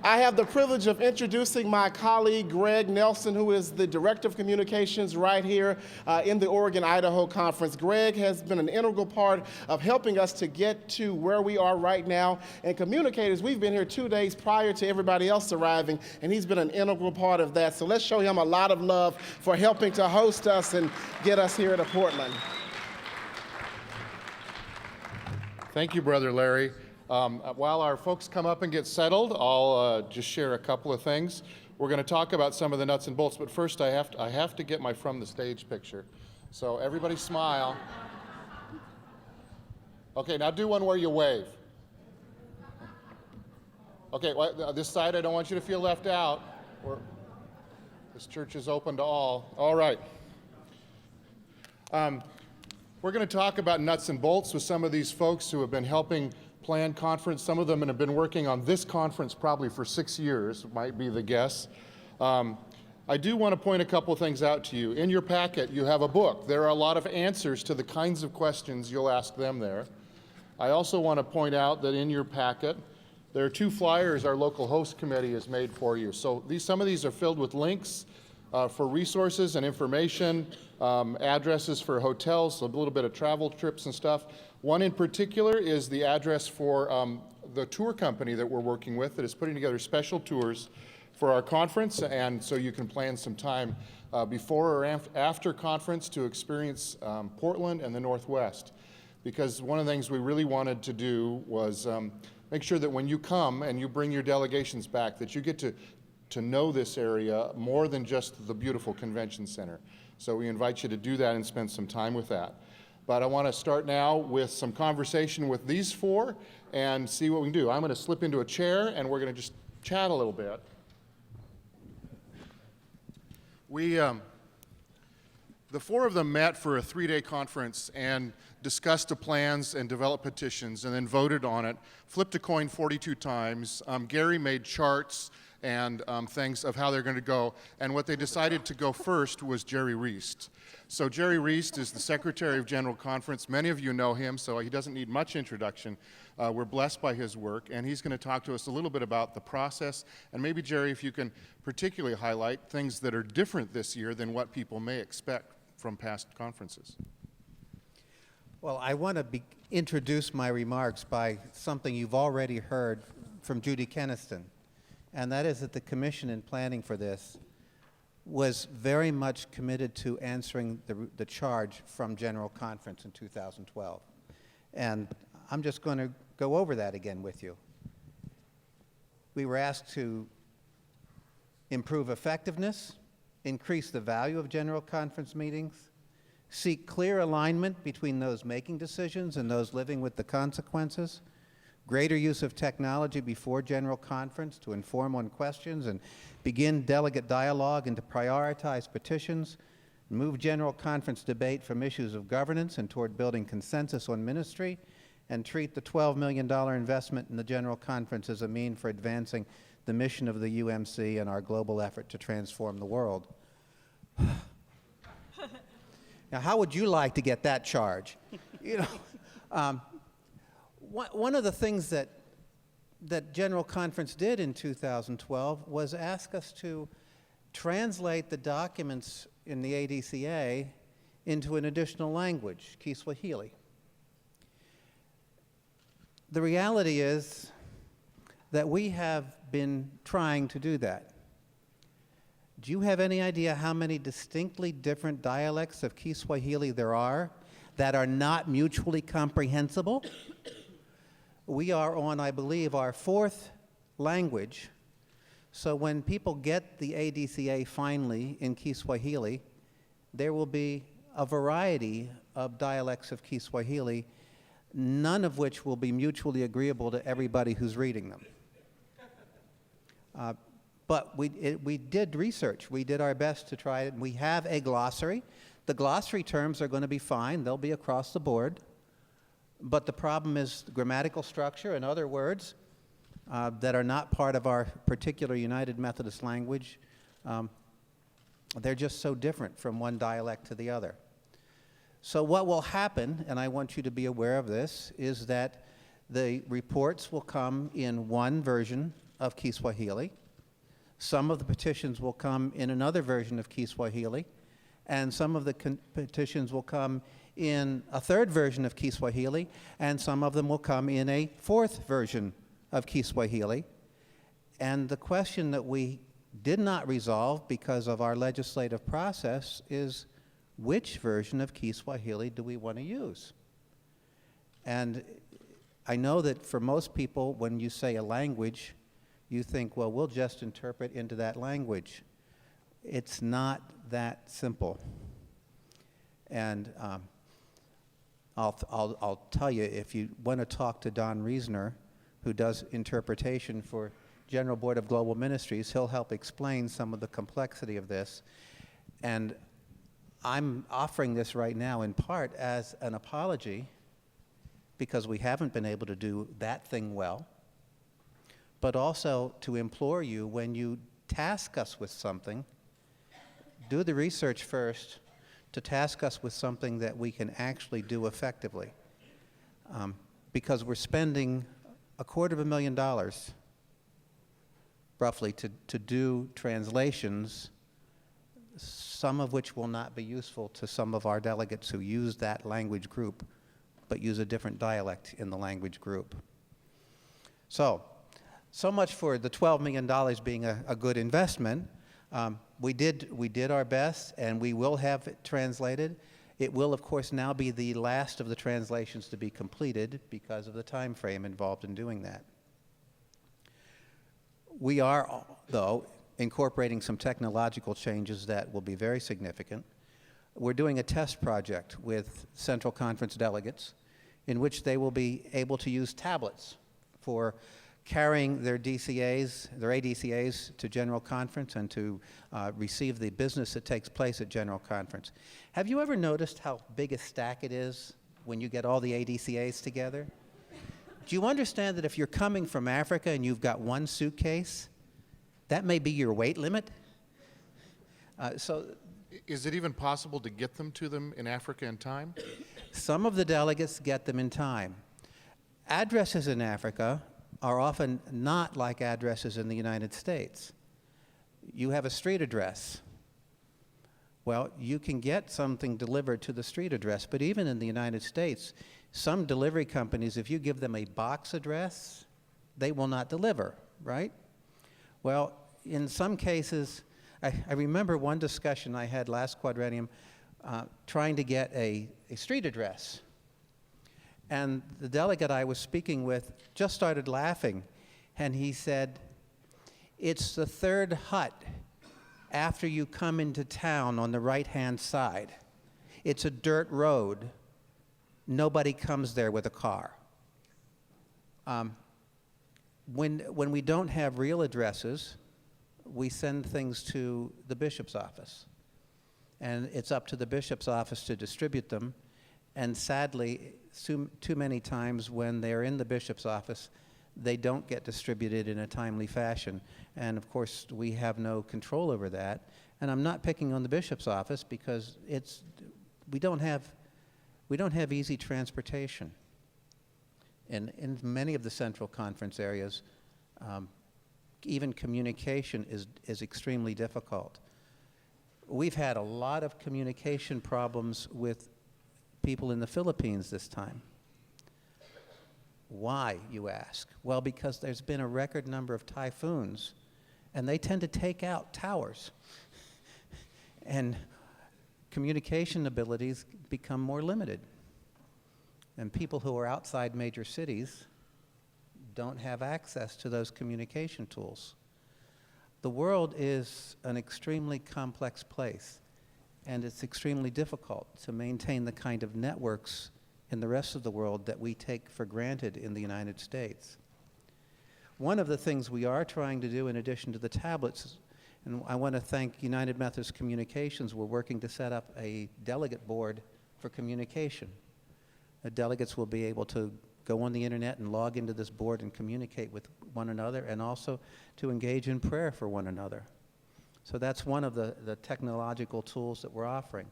I have the privilege of introducing my colleague, Greg Nelson, who is the Director of Communications right here in the Oregon-Idaho Conference. Greg has been an integral part of helping us to get to where we are right now. And communicators, we've been here 2 days prior to everybody else arriving, and he's been an integral part of that. So let's show him a lot of love for helping to host us and get us here to Portland. Thank you, Brother Larry. While our folks come up and get settled, I'll just share a couple of things. We're going to talk about some of the nuts and bolts, but first I have to get my from the stage picture. So everybody smile. Okay, now do one where you wave. Okay, well, this side I don't want you to feel left out. This church is open to all. All right. We're going to talk about nuts and bolts with some of these folks who have been helping plan conference. Some of them have been working on this conference probably for 6 years, might be the guess. I do want to point a couple things out to you. In your packet, you have a book. There are a lot of answers to the kinds of questions you'll ask them there. I also want to point out that in your packet, there are 2 flyers our local host committee has made for you. So some of these are filled with links for resources and information, addresses for hotels, a little bit of travel trips and stuff. One in particular is the address for the tour company that we're working with that is putting together special tours for our conference, and so you can plan some time before or after conference to experience Portland and the Northwest. Because one of the things we really wanted to do was make sure that when you come and you bring your delegations back, that you get to know this area more than just the beautiful convention center. So we invite you to do that and spend some time with that. But I want to start now with some conversation with these 4 and see what we can do. I'm going to slip into a chair and we're going to just chat a little bit. The 4 of them met for a 3-day conference and discussed the plans and developed petitions and then voted on it, flipped a coin 42 times. Gary made charts and things of how they're going to go. And what they decided to go first was Jerry Reist. So Jerry Reist is the Secretary of General Conference. Many of you know him, so he doesn't need much introduction. We're blessed by his work, and he's going to talk to us a little bit about the process. And maybe, Jerry, if you can particularly highlight things that are different this year than what people may expect from past conferences. Well, I want to introduce my remarks by something you've already heard from Judy Keniston, and that is that the commission in planning for this was very much committed to answering the charge from General Conference in 2012. And I'm just going to go over that again with you. We were asked to improve effectiveness, increase the value of General Conference meetings, seek clear alignment between those making decisions and those living with the consequences, greater use of technology before General Conference to inform on questions and begin delegate dialogue and to prioritize petitions, move General Conference debate from issues of governance and toward building consensus on ministry, and treat the $12 million investment in the General Conference as a mean for advancing the mission of the UMC and our global effort to transform the world. Now, how would you like to get that charge? You know, one of the things that General Conference did in 2012 was ask us to translate the documents in the ADCA into an additional language, Kiswahili. The reality is that we have been trying to do that. Do you have any idea how many distinctly different dialects of Kiswahili there are that are not mutually comprehensible? We are on, I believe, our 4th language. So when people get the ADCA finally in Kiswahili, there will be a variety of dialects of Kiswahili, none of which will be mutually agreeable to everybody who's reading them. But we did research. We did our best to try it. We have a glossary. The glossary terms are going to be fine. They'll be across the board. But the problem is grammatical structure and other words that are not part of our particular United Methodist language. They're just so different from one dialect to the other. So what will happen, and I want you to be aware of this, is that the reports will come in one version of Kiswahili. Some of the petitions will come in another version of Kiswahili, and some of the petitions will come in a third version of Kiswahili, and some of them will come in a fourth version of Kiswahili. And the question that we did not resolve because of our legislative process is, which version of Kiswahili do we want to use? And I know that for most people, when you say a language, you think, well, we'll just interpret into that language. It's not that simple. And I'll tell you, if you want to talk to Don Reisner, who does interpretation for General Board of Global Ministries, he'll help explain some of the complexity of this. And I'm offering this right now in part as an apology because we haven't been able to do that thing well, but also to implore you, when you task us with something, do the research first to task us with something that we can actually do effectively. Because we're spending $250,000 roughly to do translations, some of which will not be useful to some of our delegates who use that language group, but use a different dialect in the language group. So much for the $12 million being a good investment. We did our best, and we will have it translated. It will, of course, now be the last of the translations to be completed because of the time frame involved in doing that. We are, though, incorporating some technological changes that will be very significant. We're doing a test project with Central Conference delegates in which they will be able to use tablets for carrying their DCAs, their ADCAs to General Conference and to receive the business that takes place at General Conference. Have you ever noticed how big a stack it is when you get all the ADCAs together? Do you understand that if you're coming from Africa and you've got one suitcase, that may be your weight limit? Is it even possible to get them to them in Africa in time? Some of the delegates get them in time. Addresses in Africa are often not like addresses in the United States. You have a street address. Well, you can get something delivered to the street address, but even in the United States, some delivery companies, if you give them a box address, they will not deliver, right? Well, in some cases, I remember one discussion I had last quadrennium trying to get a street address. And the delegate I was speaking with just started laughing, and he said, "It's the third hut after you come into town on the right-hand side. It's a dirt road. Nobody comes there with a car." When we don't have real addresses, we send things to the bishop's office. And it's up to the bishop's office to distribute them. And sadly, too many times when they're in the bishop's office, they don't get distributed in a timely fashion. And of course, we have no control over that. And I'm not picking on the bishop's office because we don't have easy transportation. In many of the Central Conference areas, even communication is extremely difficult. We've had a lot of communication problems with people in the Philippines this time. Why, you ask? Well, because there's been a record number of typhoons, and they tend to take out towers. And communication abilities become more limited. And people who are outside major cities don't have access to those communication tools. The world is an extremely complex place, and it's extremely difficult to maintain the kind of networks in the rest of the world that we take for granted in the United States. One of the things we are trying to do in addition to the tablets, and I want to thank United Methodist Communications, we're working to set up a delegate board for communication. The delegates will be able to go on the internet and log into this board and communicate with one another, and also to engage in prayer for one another. So that's one of the technological tools that we're offering.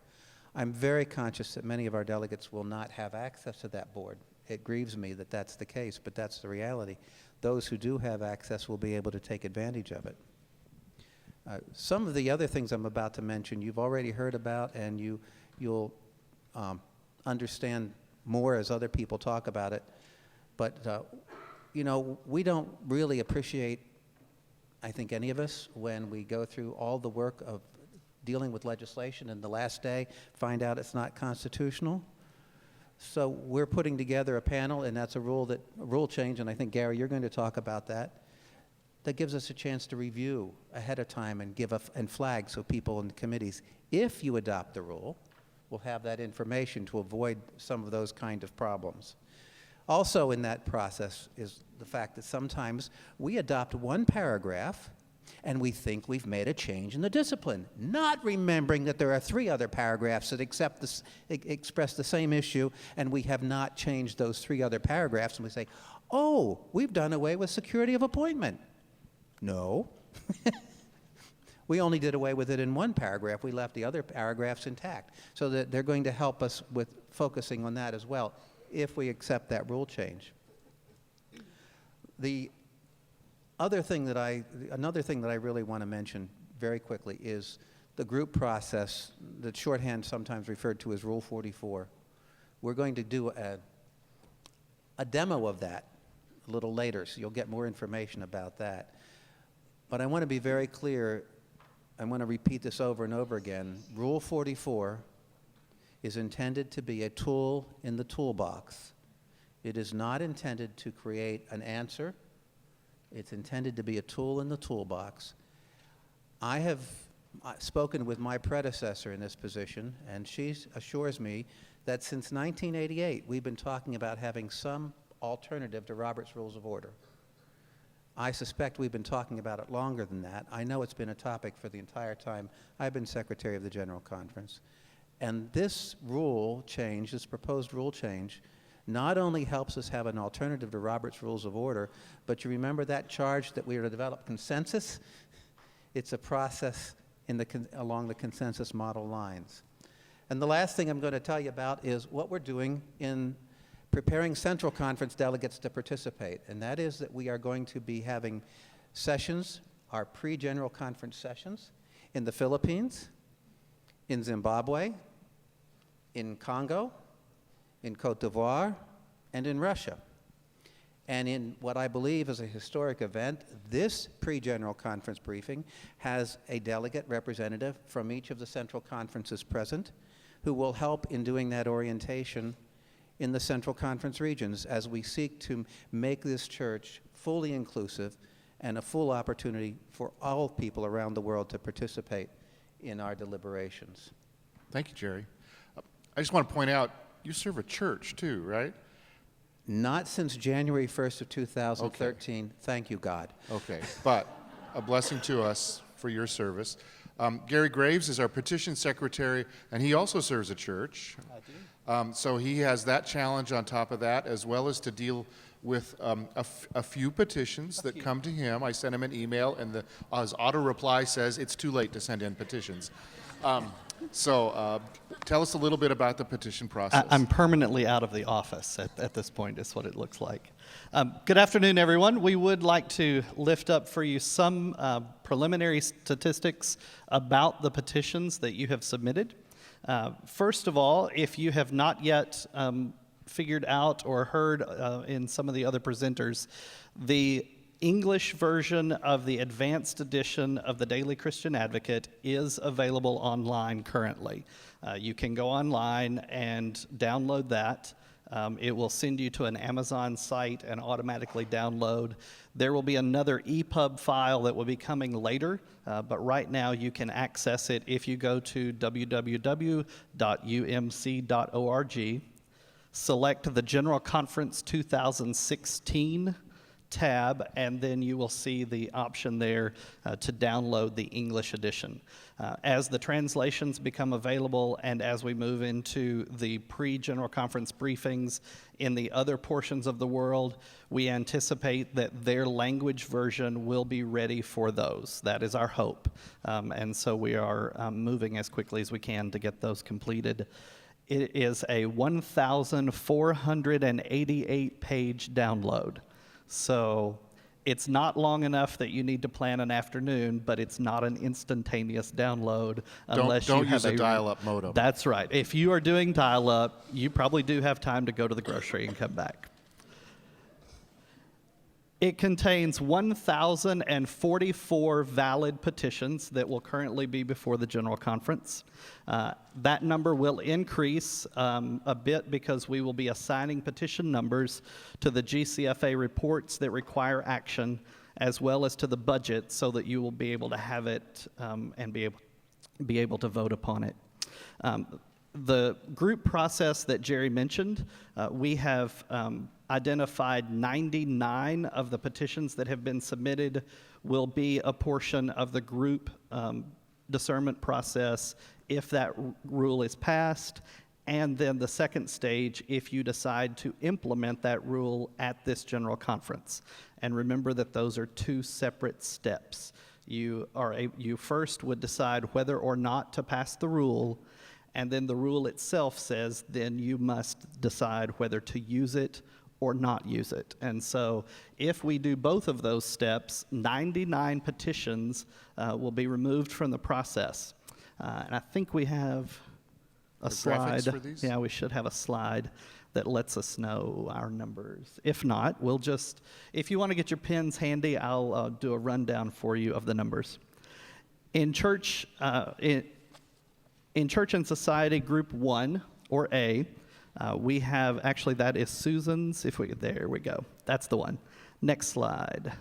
I'm very conscious that many of our delegates will not have access to that board. It grieves me that that's the case, but that's the reality. those who do have access will be able to take advantage of it. Some of the other things I'm about to mention you've already heard about, and you'll understand more as other people talk about it. But, you know, we don't really appreciate, I think any of us, when we go through all the work of dealing with legislation and the last day find out it's not constitutional. So we're putting together a panel, and that's a rule change, and I think, Gary, you're going to talk about that. That gives us a chance to review ahead of time and and flag so people in the committees, if you adopt the rule, will have that information to avoid some of those kind of problems. Also in that process is the fact that sometimes we adopt one paragraph and we think we've made a change in the discipline, not remembering that there are 3 other paragraphs that express the same issue, and we have not changed those 3 other paragraphs, and we say, oh, we've done away with security of appointment. No. We only did away with it in 1 paragraph. We left the other paragraphs intact. So that they're going to help us with focusing on that as well, if we accept that rule change. Another thing that I really want to mention very quickly is the group process, that shorthand sometimes referred to as Rule 44. We're going to do a demo of that a little later, so you'll get more information about that. But I want to be very clear. I want to repeat this over and over again. Rule 44 is intended to be a tool in the toolbox. It is not intended to create an answer. It's intended to be a tool in the toolbox. I have spoken with my predecessor in this position, and she assures me that since 1988, we've been talking about having some alternative to Robert's Rules of Order. I suspect we've been talking about it longer than that. I know it's been a topic for the entire time I've been Secretary of the General Conference. And this rule change, this proposed rule change, not only helps us have an alternative to Robert's Rules of Order, but you remember that charge that we are to develop consensus? It's a process along the consensus model lines. And the last thing I'm going to tell you about is what we're doing in preparing Central Conference delegates to participate, and that is that we are going to be having sessions, our pre-General Conference sessions, in the Philippines, in Zimbabwe, in Congo, in Cote d'Ivoire, and in Russia. And in what I believe is a historic event, this pre-General Conference briefing has a delegate representative from each of the Central Conferences present who will help in doing that orientation in the Central Conference regions as we seek to make this church fully inclusive and a full opportunity for all people around the world to participate in our deliberations. Thank you, Jerry. I just want to point out, you serve a church too, right? Not since January 1st of 2013. Okay. Thank you, God. Okay, but a blessing to us for your service. Gary Graves is our petition secretary, and he also serves a church. I do. So he has that challenge on top of that, as well as to deal with a few petitions that come to him. I sent him an email, and his auto reply says it's too late to send in petitions. So tell us a little bit about the petition process. I'm permanently out of the office at this point, is what it looks like. Good afternoon, everyone. We would like to lift up for you some preliminary statistics about the petitions that you have submitted. First of all, if you have not yet figured out or heard in some of the other presenters, the English version of the advanced edition of the Daily Christian Advocate is available online currently. You can go online and download that. It will send you to an Amazon site and automatically download. There will be another EPUB file that will be coming later, but right now you can access it if you go to www.umc.org, select the General Conference 2016 tab, and then you will see the option there to download the English edition. As the translations become available and as we move into the pre-General Conference briefings in the other portions of the world, we anticipate that their language version will be ready for those. That is our hope. And so we are moving as quickly as we can to get those completed. It is a 1,488-page download. So It's not long enough that you need to plan an afternoon, but it's not an instantaneous download unless Don't you have use a dial-up modem. That's right. If you are doing dial-up, you probably do have time to go to the grocery and come back. It contains 1,044 valid petitions that will currently be before the General Conference. That number will increase a bit because we will be assigning petition numbers to the GCFA reports that require action, as well as to the budget, so that you will be able to have it and be able to vote upon it. The group process that Jerry mentioned, we have identified 99 of the petitions that have been submitted will be a portion of the group discernment process if that rule is passed, and then the second stage if you decide to implement that rule at this General Conference. And remember that those are two separate steps. You first would decide whether or not to pass the rule, and then the rule itself says then you must decide whether to use it or not use it. And so if we do both of those steps, 99 petitions will be removed from the process. And I think we have a slide. Graphics for these? Yeah, we should have a slide that lets us know our numbers. If not, we'll just, if you want to get your pens handy, I'll do a rundown for you of the numbers. In church, in Church and Society Group 1, or A, we have, actually that is Susan's, there we go, that's the one. Next slide.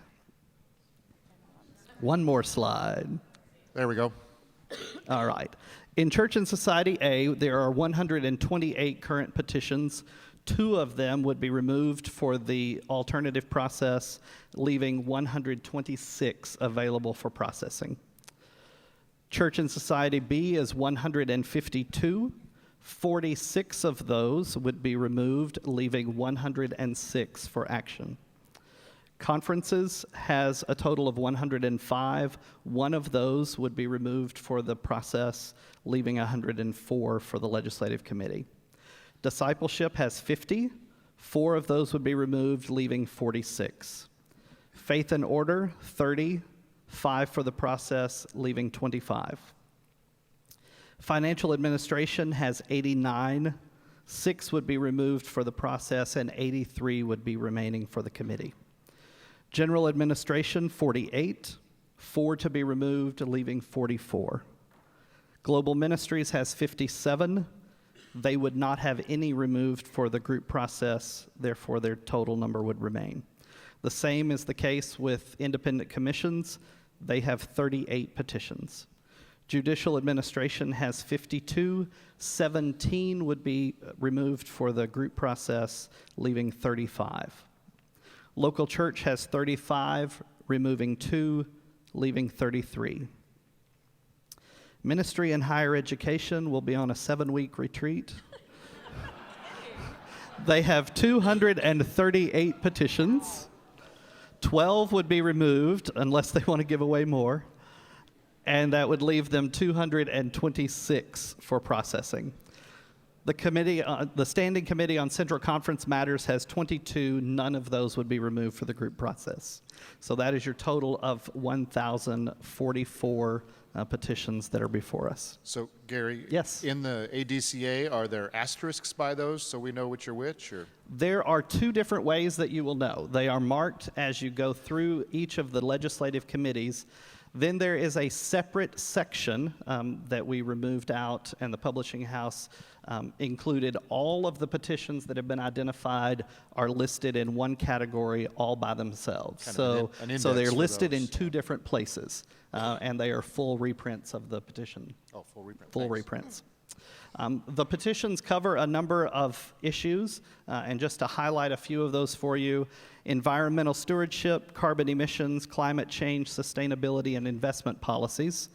One more slide. There we go. All right. In Church and Society A, there are 128 current petitions. 2 of them would be removed for the alternative process, leaving 126 available for processing. Church and Society B is 152. 46 of those would be removed, leaving 106 for action. Conferences has a total of 105. 1 of those would be removed for the process, leaving 104 for the Legislative Committee. Discipleship has 50. 4 of those would be removed, leaving 46. Faith and Order, 30. 5 for the process, leaving 25. Financial Administration has 89. 6 would be removed for the process, and 83 would be remaining for the committee. General Administration, 48. 4 to be removed, leaving 44. Global Ministries has 57. They would not have any removed for the group process, therefore their total number would remain. The same is the case with independent commissions. They have 38 petitions. Judicial Administration has 52. 17 would be removed for the group process, leaving 35. Local Church has 35, removing 2, leaving 33. Ministry and Higher Education will be on a 7-week retreat. They have 238 petitions. 12 would be removed unless they want to give away more, and that would leave them 226 for processing. The Standing Committee on Central Conference Matters has 22. None of those would be removed for the group process. So that is your total of 1,044 petitions that are before us. So, Gary, Yes. in the ADCA, are there asterisks by those so we know which are which? Or? There are 2 different ways that you will know. They are marked as you go through each of the legislative committees. Then there is a separate section that we removed out, and the publishing house included all of the petitions that have been identified are listed in one category all by themselves. Kind of So, an index so they're for listed those. in 2 different places, and they are full reprints of the petition. Oh, full reprint. Full Thanks. reprints. The petitions cover a number of issues, and just to highlight a few of those for you: environmental stewardship, carbon emissions, climate change, sustainability, and investment policies.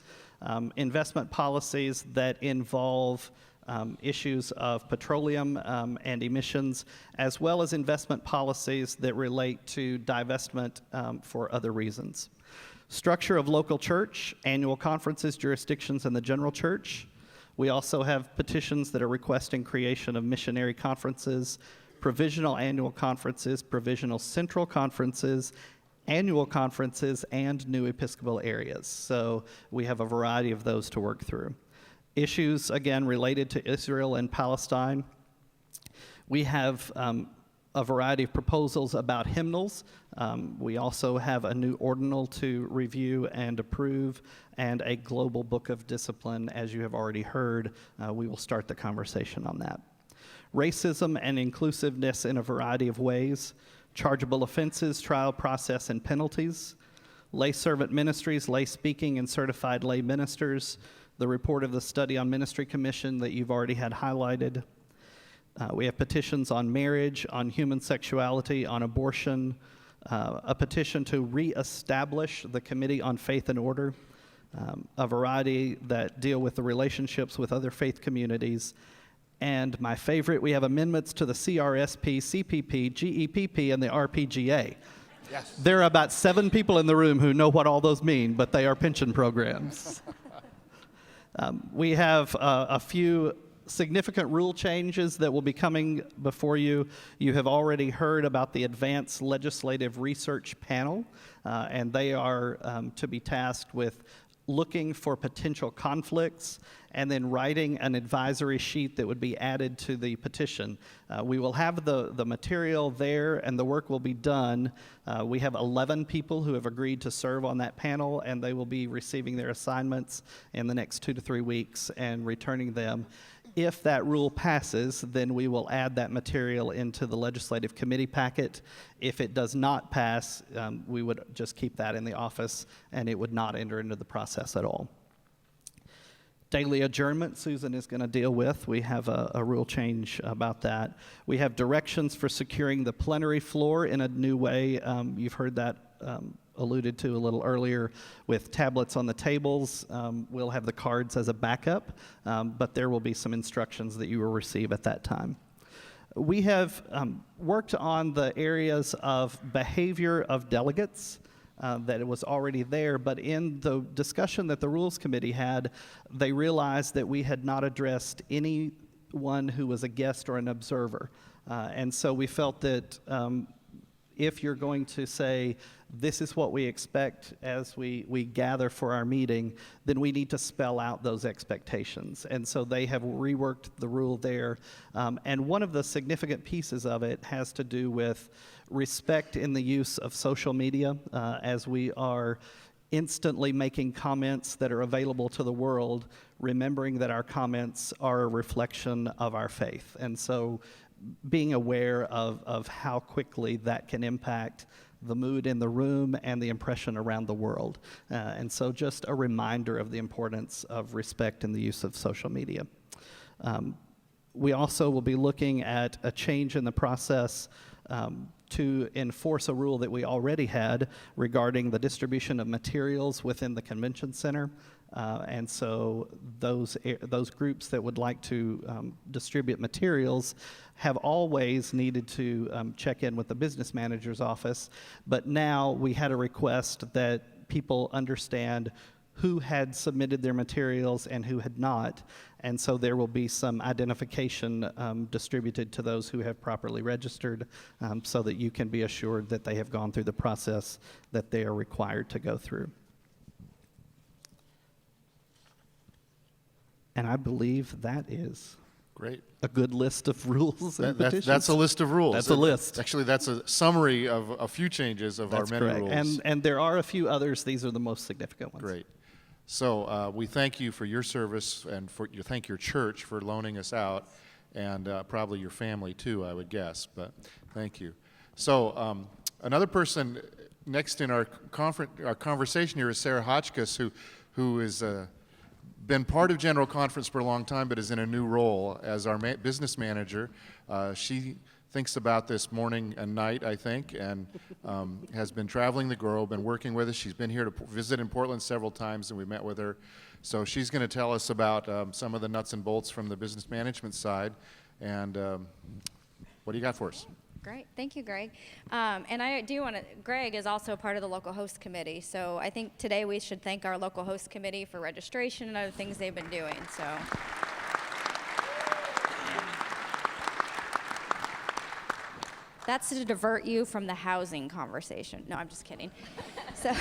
Investment policies that involve issues of petroleum and emissions, as well as investment policies that relate to divestment for other reasons. Structure of local church, annual conferences, jurisdictions, and the general church. We also have petitions that are requesting creation of missionary conferences, provisional annual conferences, provisional central conferences, annual conferences, and new Episcopal areas. So we have a variety of those to work through. Issues, again, related to Israel and Palestine. We have a variety of proposals about hymnals. We also have a new ordinal to review and approve, and a global book of discipline. As you have already heard, we will start the conversation on that. Racism and inclusiveness in a variety of ways, chargeable offenses, trial process, and penalties, lay servant ministries, lay speaking, and certified lay ministers, the report of the Study on Ministry Commission that you've already had highlighted. We have petitions on marriage, on human sexuality, on abortion, a petition to reestablish the Committee on Faith and Order, a variety that deal with the relationships with other faith communities, and my favorite, we have amendments to the CRSP, CPP, GEPP, and the RPGA. Yes. There are about 7 people in the room who know what all those mean, but they are pension programs. We have a few significant rule changes that will be coming before you. You have already heard about the Advanced Legislative Research Panel, and they are to be tasked with looking for potential conflicts and then writing an advisory sheet that would be added to the petition. We will have the material there and the work will be done. We have 11 people who have agreed to serve on that panel, and they will be receiving their assignments in the next 2 to 3 weeks and returning them. If that rule passes, then we will add that material into the legislative committee packet. If it does not pass, we would just keep that in the office, and it would not enter into the process at all. Daily adjournment, Susan is going to deal with. We have a rule change about that. We have directions for securing the plenary floor in a new way. You've heard that alluded to a little earlier with tablets on the tables. We'll have the cards as a backup, but there will be some instructions that you will receive at that time. We have worked on the areas of behavior of delegates that it was already there, but in the discussion that the Rules Committee had, they realized that we had not addressed anyone who was a guest or an observer. And so we felt that if you're going to say, this is what we expect as we gather for our meeting, then we need to spell out those expectations. And so they have reworked the rule there. And one of the significant pieces of it has to do with respect in the use of social media, as we are instantly making comments that are available to the world, remembering that our comments are a reflection of our faith. And so being aware of how quickly that can impact the mood in the room and the impression around the world. And so just a reminder of the importance of respect in the use of social media. We also will be looking at a change in the process to enforce a rule that we already had regarding the distribution of materials within the convention center. And so those groups that would like to distribute materials have always needed to check in with the business manager's office, but now we had a request that people understand who had submitted their materials and who had not, and so there will be some identification distributed to those who have properly registered, so that you can be assured that they have gone through the process that they are required to go through. And I believe that is Great. a good list of rules and petitions. That's a list of rules. That's a list. Actually, that's a summary of a few changes of That's our many correct. rules. And there are a few others. These are the most significant ones. Great. So we thank you for your service, and thank your church for loaning us out, and probably your family too, I would guess. But thank you. So another person next in our conversation here is Sara Hotchkiss, who is been part of General Conference for a long time, but is in a new role as our business manager. She thinks about this morning and night, I think, and has been traveling the globe and working with us. She's been here to visit in Portland several times, and we met with her. So she's going to tell us about some of the nuts and bolts from the business management side. And what do you got for us? Great, thank you, Greg. And I do want to, Greg is also part of the local host committee, so I think today we should thank our local host committee for registration and other things they've been doing, so. That's to divert you from the housing conversation. No, I'm just kidding. So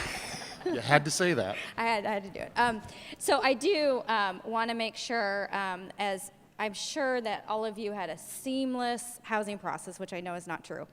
You had to say that. I had to do it. So I do want to make sure, as I'm sure that all of you had a seamless housing process, which I know is not true.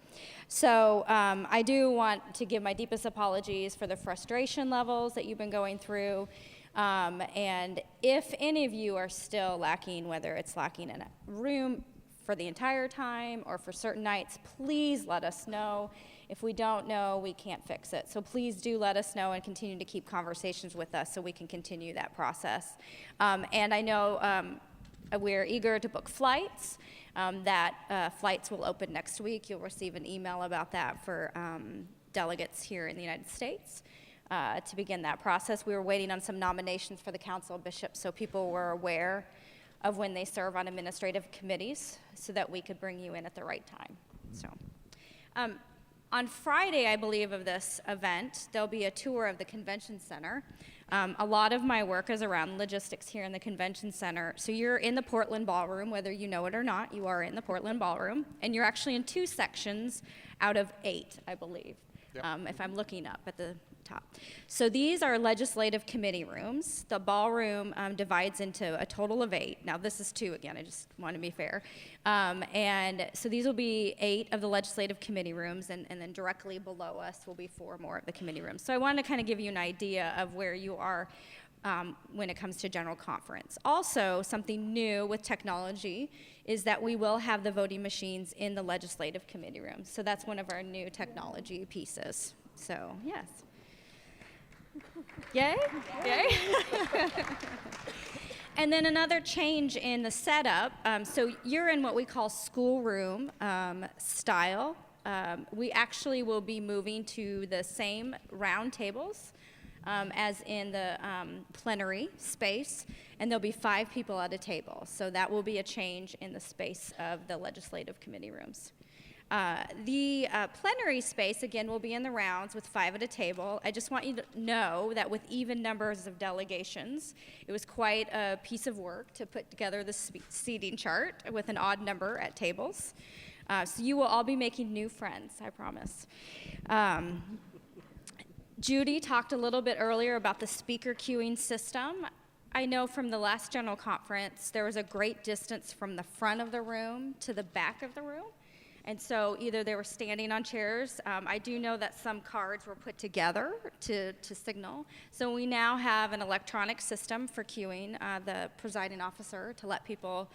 So I do want to give my deepest apologies for the frustration levels that you've been going through. And if any of you are still lacking, whether it's lacking in a room for the entire time or for certain nights, please let us know. If we don't know, we can't fix it. So please do let us know and continue to keep conversations with us so we can continue that process. And I know we're eager to book flights. Flights will open next week. You'll receive an email about that for delegates here in the United States to begin that process. We were waiting on some nominations for the Council of Bishops so people were aware of when they serve on administrative committees so that we could bring you in at the right time. So, on Friday, I believe, of this event, there'll be a tour of the convention center. A lot of my work is around logistics here in the convention center. So you're in the Portland Ballroom, whether you know it or not, you are in the Portland Ballroom. And you're actually in 2 sections out of 8, I believe, if I'm looking up at the top. So these are legislative committee rooms. The ballroom divides into a total of 8. Now this is 2 again, I just want to be fair. And so these will be 8 of the legislative committee rooms, and then directly below us will be 4 more of the committee rooms. So I wanted to kind of give you an idea of where you are when it comes to general conference. Also, something new with technology is that we will have the voting machines in the legislative committee rooms. So that's one of our new technology pieces. So, yes. Yay? Yay? And then another change in the setup, so you're in what we call schoolroom style. We actually will be moving to the same round tables as in the plenary space, and there'll be 5 people at a table. So that will be a change in the space of the legislative committee rooms. The plenary space, again, will be in the rounds with 5 at a table. I just want you to know that with even numbers of delegations, it was quite a piece of work to put together the seating chart with an odd number at tables. So you will all be making new friends, I promise. Judy talked a little bit earlier about the speaker queuing system. I know from the last general conference, there was a great distance from the front of the room to the back of the room. And so either they were standing on chairs. I do know that some cards were put together to signal. So we now have an electronic system for queuing the presiding officer to let people,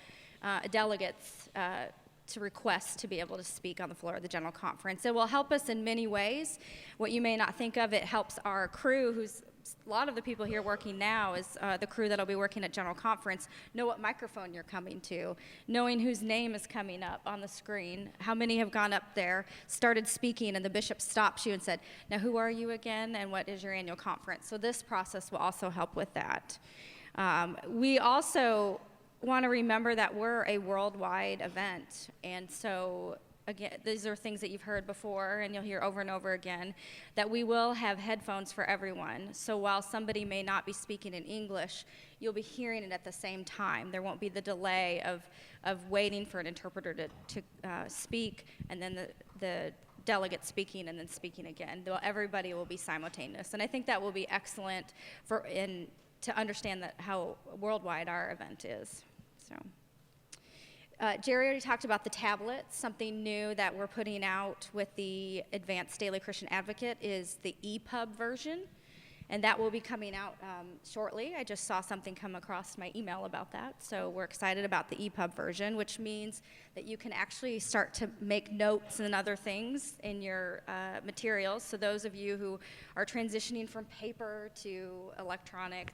delegates, to request to be able to speak on the floor of the general conference. It will help us in many ways. What you may not think of, it helps our crew, who's a lot of the people here working now is the crew that'll be working at General Conference, know what microphone you're coming to, knowing whose name is coming up on the screen, how many have gone up there, started speaking, and the bishop stops you and said, now who are you again, and what is your annual conference? So this process will also help with that. We also want to remember that we're a worldwide event, and so again, these are things that you've heard before and you'll hear over and over again, that we will have headphones for everyone. So while somebody may not be speaking in English, you'll be hearing it at the same time. There won't be the delay of waiting for an interpreter to speak and then the delegate speaking and then speaking again. Everybody will be simultaneous. And I think that will be excellent to understand that how worldwide our event is. So. Jerry already talked about the tablets. Something new that we're putting out with the Advanced Daily Christian Advocate is the EPUB version, and that will be coming out shortly. I just saw something come across my email about that, so we're excited about the EPUB version, which means that you can actually start to make notes and other things in your materials. So those of you who are transitioning from paper to electronic,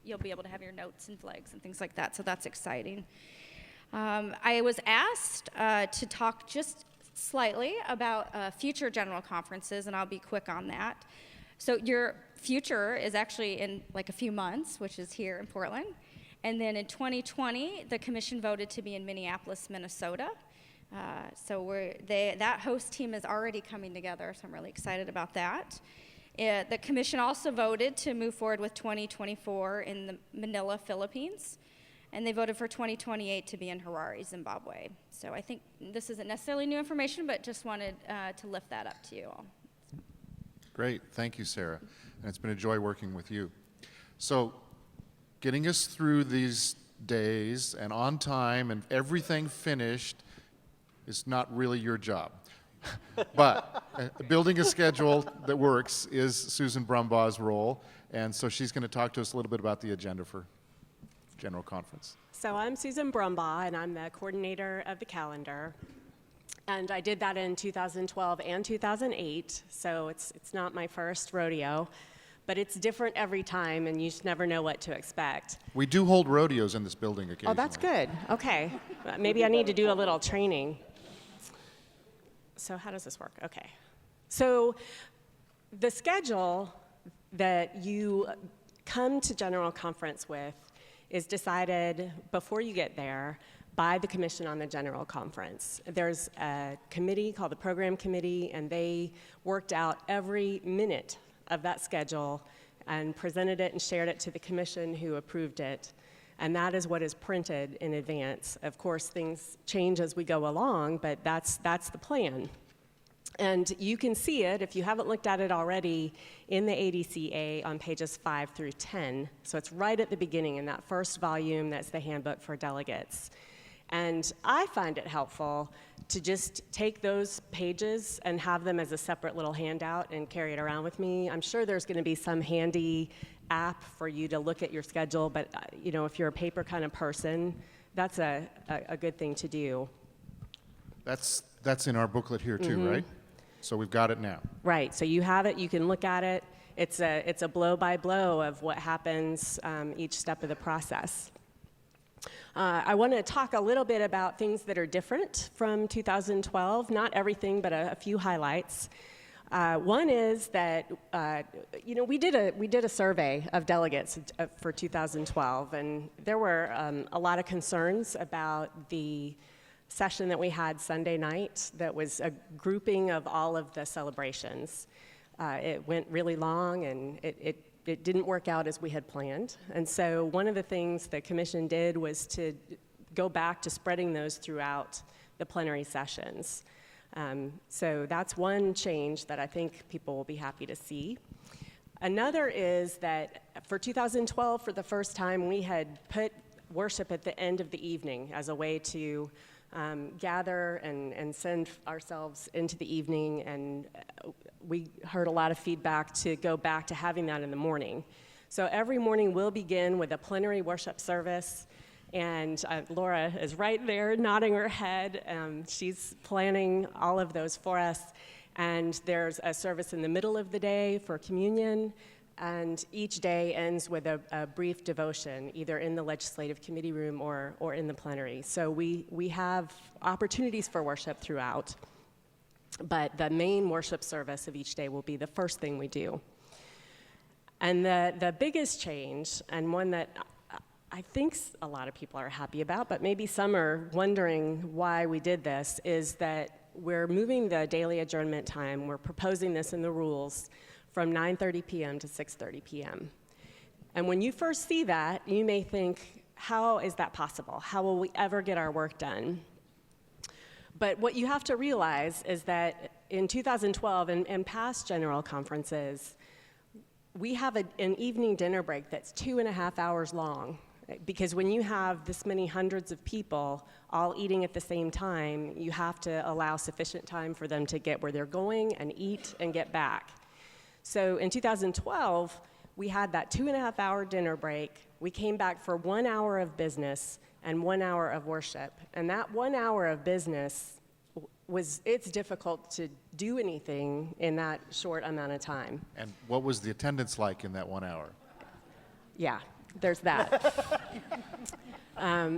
you'll be able to have your notes and flags and things like that, so that's exciting. I was asked to talk just slightly about future general conferences, and I'll be quick on that. So your future is actually in like a few months, which is here in Portland. And then in 2020, the commission voted to be in Minneapolis, Minnesota. So that host team is already coming together, so I'm really excited about that. The commission also voted to move forward with 2024 in Manila, Philippines. and they voted for 2028 to be in Harare, Zimbabwe. So I think this isn't necessarily new information, but just wanted to lift that up to you all. Great, thank you, Sarah. And it's been a joy working with you. So, getting us through these days and on time and everything finished is not really your job. But building a schedule that works is Susan Brumbaugh's role, and so she's going to talk to us a little bit about the agenda for General Conference. So I'm Susan Brumbaugh, and I'm the coordinator of the calendar. And I did that in 2012 and 2008, so it's not my first rodeo, but it's different every time, and you just never know what to expect. We do hold rodeos in this building occasionally. Oh, that's good. Okay. Maybe I need to do a little training. So how does this work? Okay. So the schedule that you come to General Conference with is decided before you get there by the Commission on the General Conference. There's a committee called the Program Committee, and they worked out every minute of that schedule and presented it and shared it to the Commission, who approved it. And that is what is printed in advance. Of course, things change as we go along, but that's the plan. And you can see it, if you haven't looked at it already, in the ADCA on pages 5 through 10. So it's right at the beginning in that first volume. That's the handbook for delegates. And I find it helpful to just take those pages and have them as a separate little handout and carry it around with me. I'm sure there's going to be some handy app for you to look at your schedule, but you know, if you're a paper kind of person, that's a good thing to do. That's in our booklet here too, right? So we've got it now. Right, so you have it, you can look at it. It's a blow by blow of what happens each step of the process. I want to talk a little bit about things that are different from 2012, not everything, but a few highlights. One is that, you know, we did a survey of delegates for 2012, and there were a lot of concerns about the session that we had Sunday night that was a grouping of all of the celebrations. It went really long, and it didn't work out as we had planned. And so one of the things the commission did was to go back to spreading those throughout the plenary sessions. So that's one change that I think people will be happy to see. Another is that for 2012, for the first time, we had put worship at the end of the evening as a way to gather and send ourselves into the evening, and we heard a lot of feedback to go back to having that in the morning. So every morning we'll begin with a plenary worship service, and Laura is right there nodding her head. She's planning all of those for us, and there's a service in the middle of the day for communion, and each day ends with a brief devotion, either in the legislative committee room or in the plenary. So we have opportunities for worship throughout, but the main worship service of each day will be the first thing we do. And the biggest change, and one that I think a lot of people are happy about, but maybe some are wondering why we did this, is that we're moving the daily adjournment time. We're proposing this in the rules from 9:30 p.m. to 6:30 p.m. And when you first see that, you may think, how is that possible? How will we ever get our work done? But what you have to realize is that in 2012 and past general conferences, we have an evening dinner break that's 2.5 hours long. Because when you have this many hundreds of people all eating at the same time, you have to allow sufficient time for them to get where they're going and eat and get back. So in 2012, we had that 2.5 hour dinner break. We came back for 1 hour of business and 1 hour of worship. And that 1 hour of business it's difficult to do anything in that short amount of time. And what was the attendance like in that 1 hour? Yeah, there's that.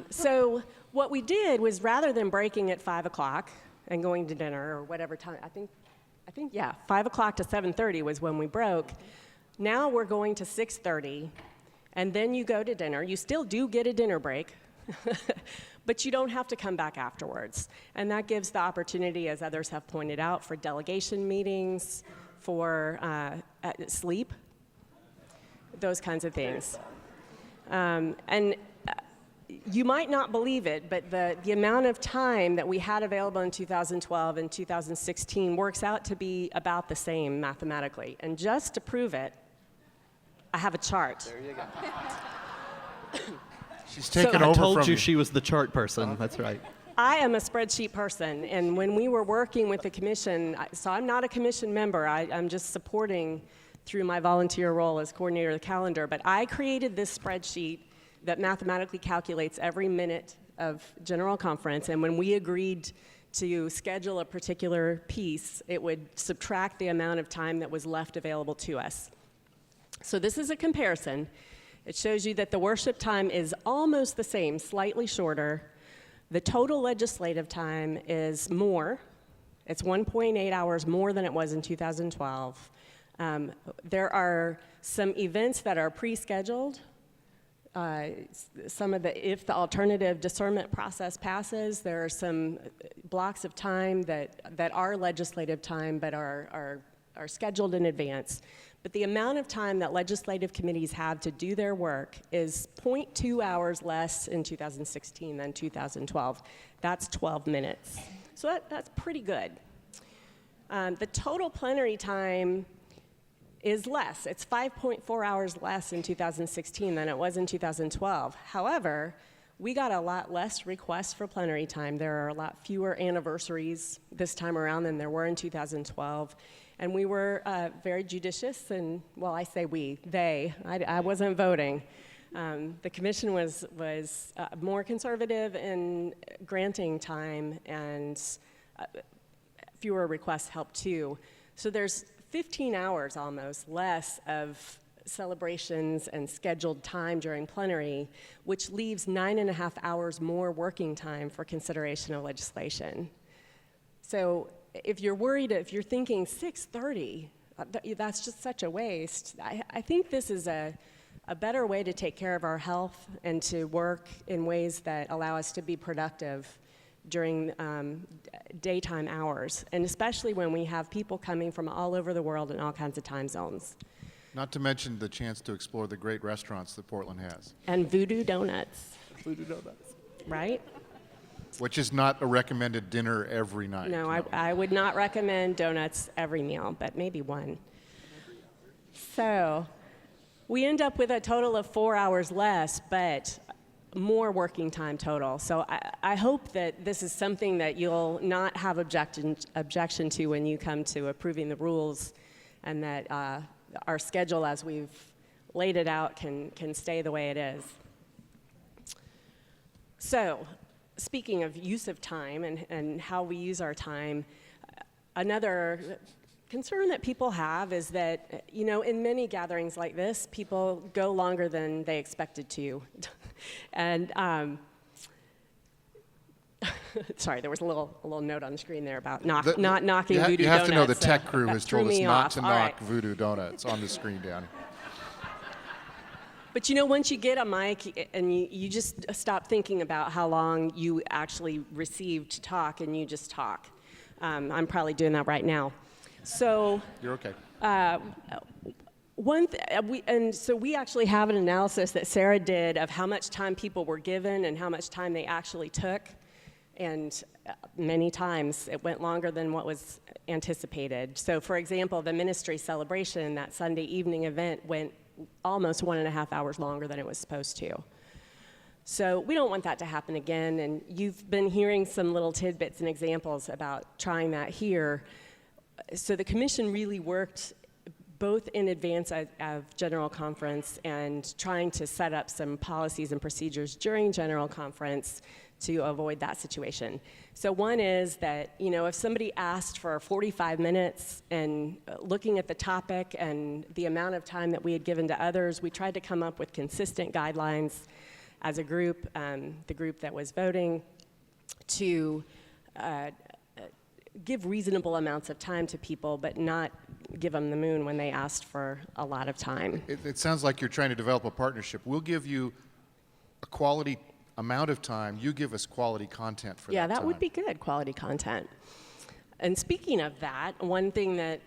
So what we did was, rather than breaking at 5 o'clock and going to dinner or whatever time, I think, 5 o'clock to 7:30 was when we broke. Now we're going to 6:30, and then you go to dinner. You still do get a dinner break, but you don't have to come back afterwards. And that gives the opportunity, as others have pointed out, for delegation meetings, for sleep, those kinds of things. And you might not believe it, but the amount of time that we had available in 2012 and 2016 works out to be about the same mathematically. And just to prove it, I have a chart. There you go. She's taken I over told from you she was the chart person. That's right. I am a spreadsheet person, and when we were working with the commission, so I'm not a commission member, I'm just supporting through my volunteer role as coordinator of the calendar, but I created this spreadsheet that mathematically calculates every minute of general conference, and when we agreed to schedule a particular piece, it would subtract the amount of time that was left available to us. So this is a comparison. It shows you that the worship time is almost the same, slightly shorter. The total legislative time is more. It's 1.8 hours more than it was in 2012. There are some events that are pre-scheduled. If the alternative discernment process passes, there are some blocks of time that are legislative time but are scheduled in advance. But the amount of time that legislative committees have to do their work is 0.2 hours less in 2016 than 2012. That's 12 minutes. So that's pretty good. The total plenary time is less. It's 5.4 hours less in 2016 than it was in 2012. However, we got a lot less requests for plenary time. There are a lot fewer anniversaries this time around than there were in 2012. And we were very judicious, and, well, I say we, they. I wasn't voting. The commission was more conservative in granting time, and fewer requests helped too. So there's 15 hours almost less of celebrations and scheduled time during plenary, which leaves 9.5 hours more working time for consideration of legislation. So if you're worried, if you're thinking 6:30, that's just such a waste. I think this is a better way to take care of our health and to work in ways that allow us to be productive during daytime hours, and especially when we have people coming from all over the world in all kinds of time zones. Not to mention the chance to explore the great restaurants that Portland has. And voodoo donuts. Voodoo donuts. Right? Which is not a recommended dinner every night. No, I would not recommend donuts every meal, but maybe one. So we end up with a total of 4 hours less, but more working time total. So I hope that this is something that you'll not have objection to when you come to approving the rules, and that our schedule as we've laid it out can stay the way it is. So, speaking of use of time and how we use our time, another concern that people have is that, in many gatherings like this, people go longer than they expected to. And, sorry, there was a little note on the screen there about not knocking voodoo donuts. You have to know the so tech crew that has threw told us me not off. to All knock right. voodoo donuts on the screen down here. But once you get a mic and you just stop thinking about how long you actually received to talk, and you just talk. I'm probably doing that right now. So You're okay. so we actually have an analysis that Sara did of how much time people were given and how much time they actually took. And many times it went longer than what was anticipated. So for example, the ministry celebration, that Sunday evening event, went almost 1.5 hours longer than it was supposed to. So we don't want that to happen again, and you've been hearing some little tidbits and examples about trying that here. So the commission really worked both in advance of General Conference and trying to set up some policies and procedures during General Conference to avoid that situation. So one is that, if somebody asked for 45 minutes, and looking at the topic and the amount of time that we had given to others, we tried to come up with consistent guidelines as a group, the group that was voting, to give reasonable amounts of time to people, but not give them the moon when they asked for a lot of time. It sounds like you're trying to develop a partnership. We'll give you a quality amount of time. You give us quality content for that time. Yeah, that would be good, quality content. And speaking of that, one thing that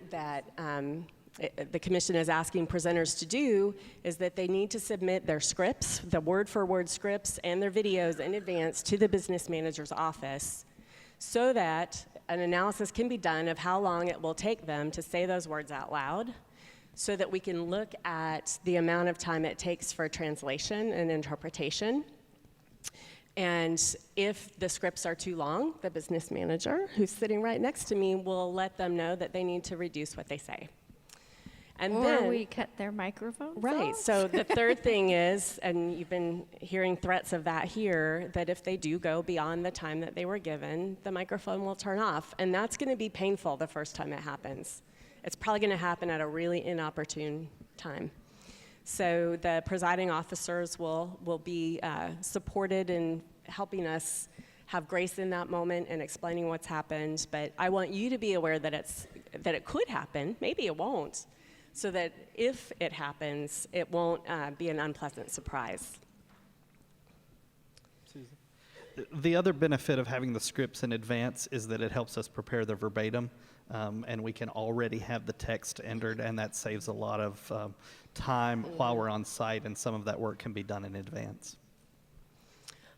the commission is asking presenters to do is that they need to submit their scripts, the word-for-word scripts, and their videos in advance to the business manager's office so that an analysis can be done of how long it will take them to say those words out loud so that we can look at the amount of time it takes for translation and interpretation. And if the scripts are too long, the business manager, who's sitting right next to me, will let them know that they need to reduce what they say. And Or then, we cut their microphones right, off. so the third thing is, and you've been hearing threats of that here, that if they do go beyond the time that they were given, the microphone will turn off. And that's going to be painful the first time it happens. It's probably going to happen at a really inopportune time. So the presiding officers will be supported in helping us have grace in that moment and explaining what's happened. But I want you to be aware that it could happen. Maybe it won't. So that if it happens, it won't be an unpleasant surprise. The other benefit of having the scripts in advance is that it helps us prepare the verbatim, and we can already have the text entered, and that saves a lot of time while we're on site, and some of that work can be done in advance.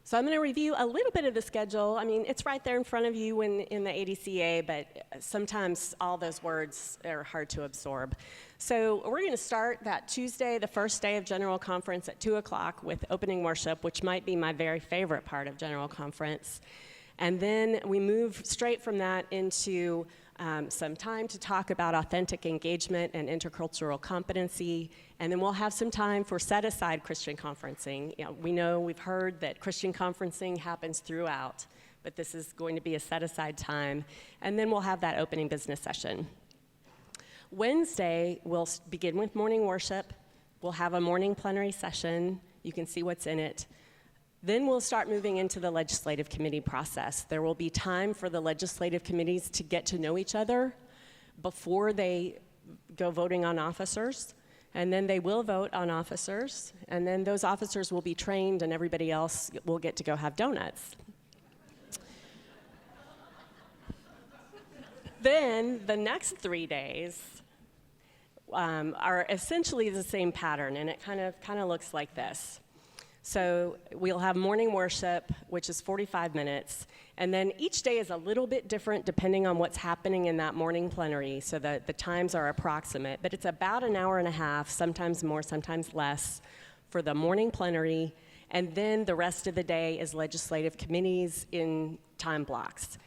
So I'm going to review a little bit of the schedule. I mean, it's right there in front of you in the ADCA, but sometimes all those words are hard to absorb. So we're going to start that Tuesday, the first day of General Conference at 2 o'clock with opening worship, which might be my very favorite part of General Conference. And then we move straight from that into some time to talk about authentic engagement and intercultural competency, and then we'll have some time for set-aside Christian conferencing. We've heard that Christian conferencing happens throughout, but this is going to be a set-aside time, and then we'll have that opening business session. Wednesday, we'll begin with morning worship. We'll have a morning plenary session. You can see what's in it. Then we'll start moving into the legislative committee process. There will be time for the legislative committees to get to know each other before they go voting on officers, and then they will vote on officers, and then those officers will be trained and everybody else will get to go have donuts. Then the next 3 days are essentially the same pattern, and it kind of looks like this. So we'll have morning worship, which is 45 minutes, and then each day is a little bit different depending on what's happening in that morning plenary, so that the times are approximate, but it's about an hour and a half, sometimes more, sometimes less, for the morning plenary, and then the rest of the day is legislative committees in time blocks,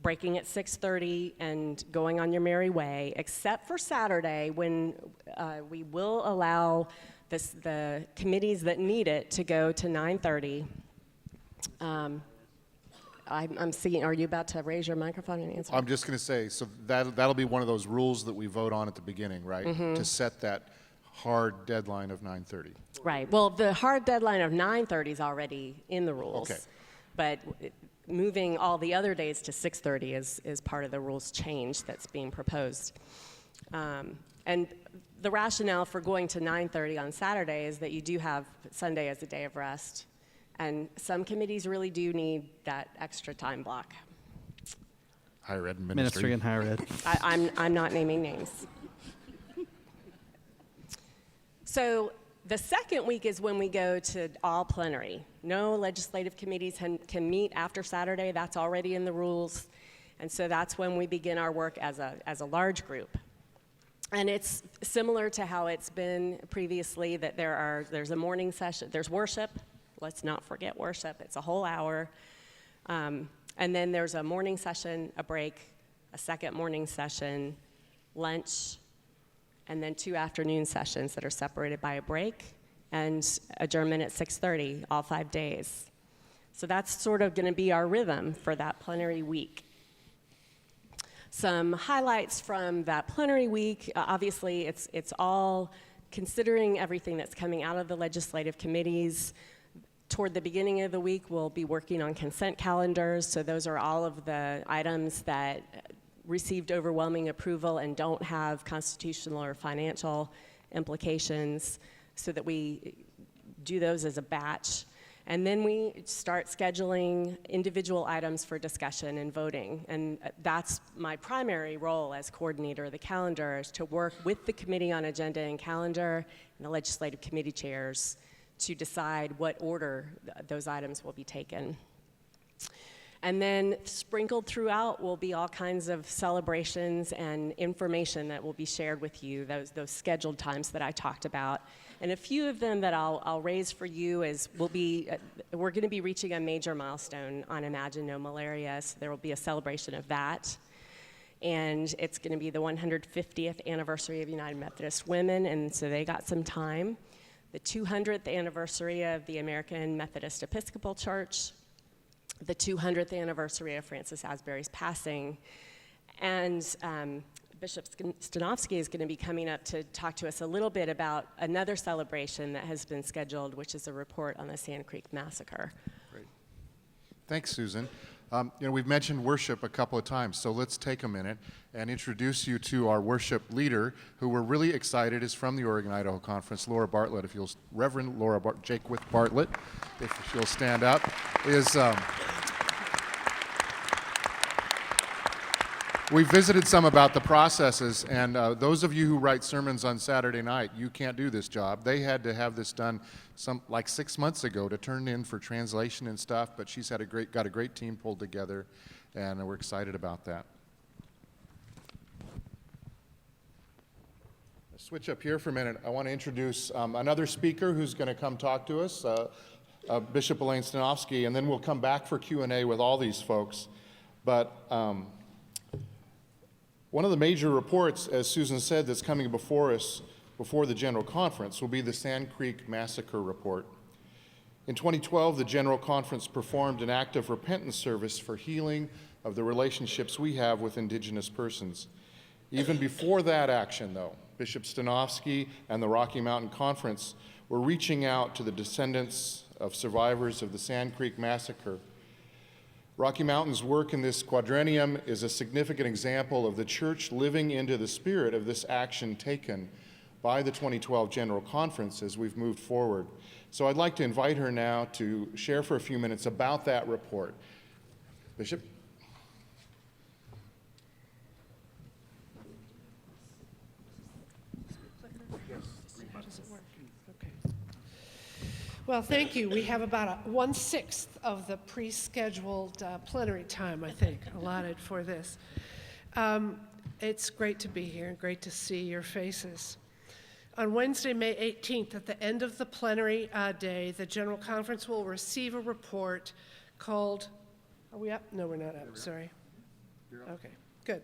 breaking at 6:30 and going on your merry way, except for Saturday when we will allow the committees that need it to go to 9:30. I'm seeing, are you about to raise your microphone and answer? I'm just going to say, so that'll be one of those rules that we vote on at the beginning, right? Mm-hmm. To set that hard deadline of 9:30. Right. Well, the hard deadline of 9:30 is already in the rules. Okay. But moving all the other days to 6:30 is part of the rules change that's being proposed. And the rationale for going to 9:30 on Saturday is that you do have Sunday as a day of rest. And some committees really do need that extra time block. Higher ed and Ministry and higher ed. I'm not naming names. So the second week is when we go to all plenary. No legislative committees can meet after Saturday. That's already in the rules. And so that's when we begin our work as a large group. And it's similar to how it's been previously, that there's a morning session, there's worship. Let's not forget worship. It's a whole hour. And then there's a morning session, a break, a second morning session, lunch, and then 2 afternoon sessions that are separated by a break and adjournment at 6:30, all 5 days. So that's sort of going to be our rhythm for that plenary week. Some highlights from that plenary week. Obviously, it's all considering everything that's coming out of the legislative committees. Toward the beginning of the week, we'll be working on consent calendars. So those are all of the items that received overwhelming approval and don't have constitutional or financial implications, so that we do those as a batch. And then we start scheduling individual items for discussion and voting. And that's my primary role as coordinator of the calendar, is to work with the Committee on Agenda and Calendar and the legislative committee chairs to decide what order those items will be taken. And then sprinkled throughout will be all kinds of celebrations and information that will be shared with you, those scheduled times that I talked about. And a few of them that I'll raise for you is we're going to be reaching a major milestone on Imagine No Malaria, so there will be a celebration of that. And it's going to be the 150th anniversary of United Methodist Women, and so they got some time. The 200th anniversary of the American Methodist Episcopal Church, the 200th anniversary of Francis Asbury's passing, and Bishop Stanovsky is going to be coming up to talk to us a little bit about another celebration that has been scheduled, which is a report on the Sand Creek Massacre. Great. Thanks, Susan. We've mentioned worship a couple of times, so let's take a minute and introduce you to our worship leader, who we're really excited is from the Oregon-Idaho Conference, Laura Bartlett. If you'll, Reverend Laura Jaquith Bartlett, if she'll stand up, is. We visited some about the processes, and those of you who write sermons on Saturday night, you can't do this job. They had to have this done like 6 months ago to turn in for translation and stuff, but she's got a great team pulled together, and we're excited about that. Let's switch up here for a minute. I want to introduce another speaker who's going to come talk to us, Bishop Elaine Stanovsky, and then we'll come back for Q&A with all these folks. But one of the major reports, as Susan said, that's coming before us, before the General Conference, will be the Sand Creek Massacre Report. In 2012, the General Conference performed an act of repentance service for healing of the relationships we have with Indigenous persons. Even before that action, though, Bishop Stanovsky and the Rocky Mountain Conference were reaching out to the descendants of survivors of the Sand Creek Massacre. Rocky Mountain's work in this quadrennium is a significant example of the church living into the spirit of this action taken by the 2012 General Conference as we've moved forward. So I'd like to invite her now to share for a few minutes about that report. Bishop? Well, thank you. We have about 1/6 of the pre-scheduled plenary time, I think, allotted for this. It's great to be here and great to see your faces. On Wednesday, May 18th, at the end of the plenary day, the General Conference will receive a report called, are we up? No, we're not up, sorry. Okay, good.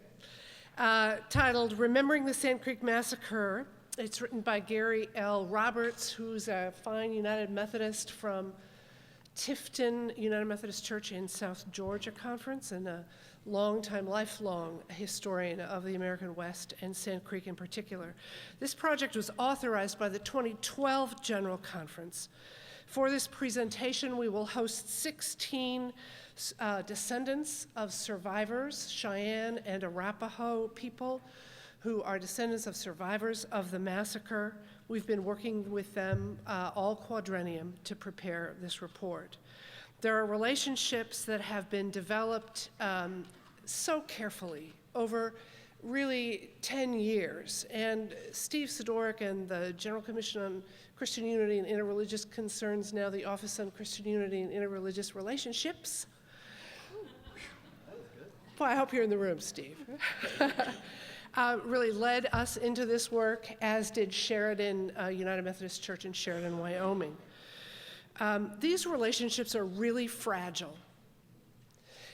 Titled, Remembering the Sand Creek Massacre. It's written by Gary L. Roberts, who's a fine United Methodist from Tifton United Methodist Church in South Georgia Conference, and a lifelong historian of the American West and Sand Creek in particular. This project was authorized by the 2012 General Conference. For this presentation, we will host 16 descendants of survivors, Cheyenne and Arapaho people, who are descendants of survivors of the massacre. We've been working with them all quadrennium to prepare this report. There are relationships that have been developed so carefully over really 10 years. And Steve Sidorik and the General Commission on Christian Unity and Interreligious Concerns, now the Office on Christian Unity and Interreligious Relationships. Well, I hope you're in the room, Steve. Really led us into this work, as did Sheridan United Methodist Church in Sheridan, Wyoming. These relationships are really fragile.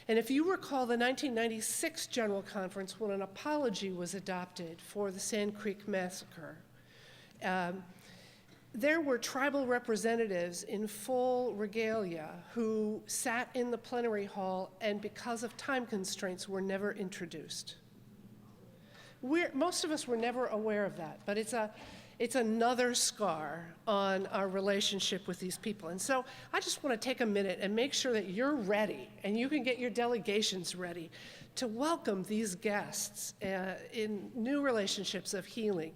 And if you recall the 1996 General Conference, when an apology was adopted for the Sand Creek Massacre, there were tribal representatives in full regalia who sat in the plenary hall and, because of time constraints, were never introduced. Most of us were never aware of that, but it's another scar on our relationship with these people. And so I just want to take a minute and make sure that you're ready, and you can get your delegations ready to welcome these guests in new relationships of healing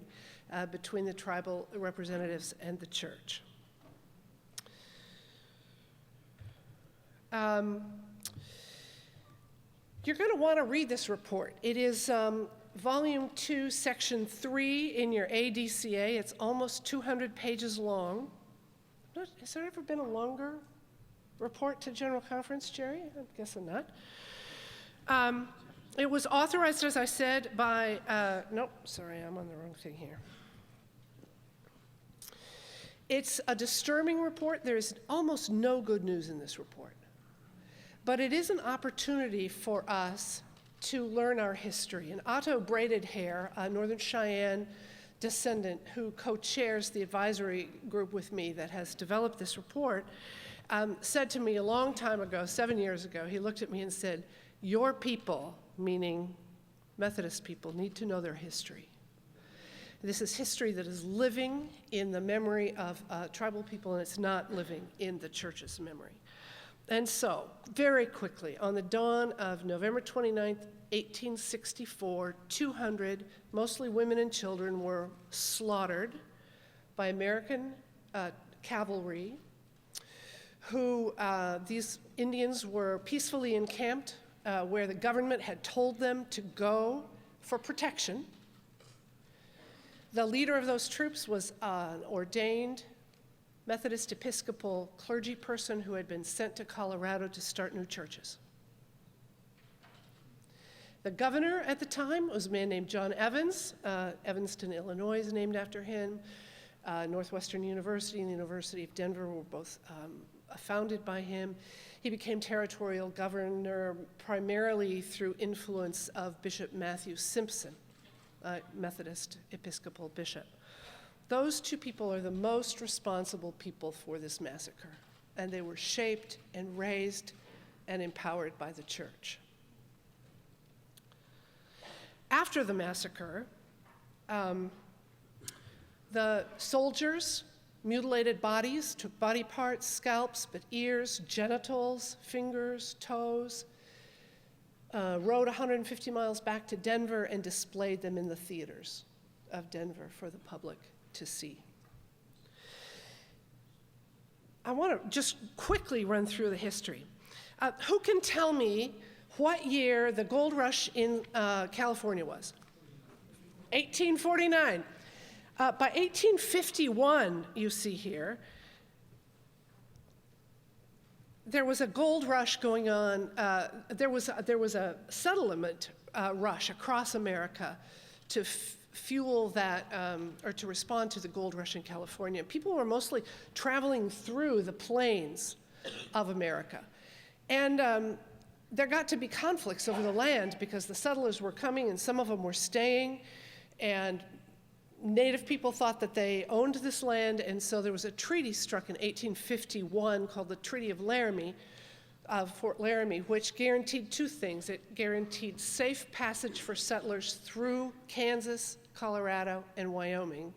between the tribal representatives and the church. You're going to want to read this report. It is Volume 2, Section 3 in your ADCA. It's almost 200 pages long. Has there ever been a longer report to General Conference, Jerry? I'm guessing not. It was authorized, as I said, by, nope, sorry, I'm on the wrong thing here. It's a disturbing report. There's almost no good news in this report. But it is an opportunity for us to learn our history. And Otto Braided Hair, a Northern Cheyenne descendant who co-chairs the advisory group with me that has developed this report, said to me a long time ago, 7 years ago, he looked at me and said, "Your people," meaning Methodist people, "need to know their history." This is history that is living in the memory of tribal people, and it's not living in the church's memory. And so, very quickly, on the dawn of November 29th, 1864, 200, mostly women and children, were slaughtered by American cavalry, who these Indians were peacefully encamped where the government had told them to go for protection. The leader of those troops was an ordained Methodist Episcopal clergy person who had been sent to Colorado to start new churches. The governor at the time was a man named John Evans. Evanston, Illinois is named after him. Northwestern University and the University of Denver were both founded by him. He became territorial governor primarily through influence of Bishop Matthew Simpson, Methodist Episcopal bishop. Those two people are the most responsible people for this massacre, and they were shaped and raised and empowered by the church. After the massacre, the soldiers mutilated bodies, took body parts, scalps, but ears, genitals, fingers, toes, rode 150 miles back to Denver and displayed them in the theaters of Denver for the public to see. I want to just quickly run through the history. Who can tell me what year the gold rush in California was? 1849. By 1851, you see here, there was a gold rush going on. There was a settlement rush across America to fuel that, or to respond to the gold rush in California. People were mostly traveling through the plains of America. And there got to be conflicts over the land because the settlers were coming and some of them were staying, and Native people thought that they owned this land, and so there was a treaty struck in 1851 called the Treaty of Laramie, of Fort Laramie, which guaranteed two things. It guaranteed safe passage for settlers through Kansas, Colorado, and Wyoming.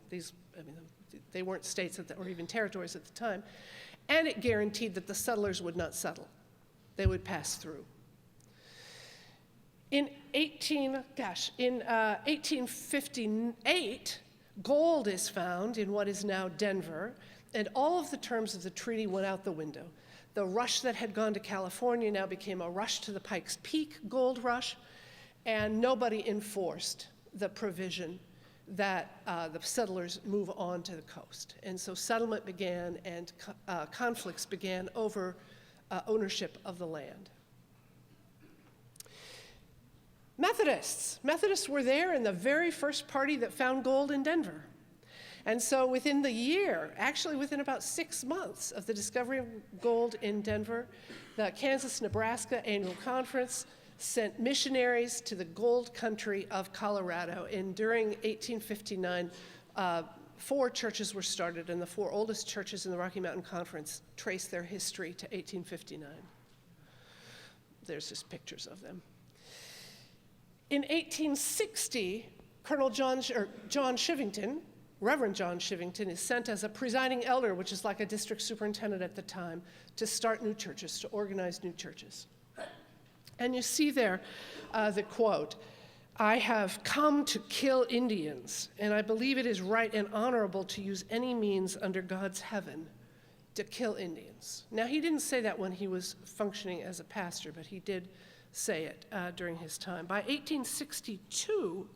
They weren't states or even territories at the time. And it guaranteed that the settlers would not settle. They would pass through. In 1858, gold is found in what is now Denver, and all of the terms of the treaty went out the window. The rush that had gone to California now became a rush to the Pikes Peak gold rush, and nobody enforced the provision that the settlers move on to the coast. And so settlement began and conflicts began over ownership of the land. Methodists were there in the very first party that found gold in Denver. And so within the year, actually within about 6 months of the discovery of gold in Denver, the Kansas-Nebraska Annual Conference sent missionaries to the gold country of Colorado. And during 1859, 4 churches were started, and the 4 oldest churches in the Rocky Mountain Conference trace their history to 1859. There's just pictures of them. In 1860, Reverend John Shivington is sent as a presiding elder, which is like a district superintendent at the time, to start new churches, to organize new churches. And you see there the quote, "I have come to kill Indians, and I believe it is right and honorable to use any means under God's heaven to kill Indians. Now, he didn't say that when he was functioning as a pastor, but he did say it during his time. By 1862,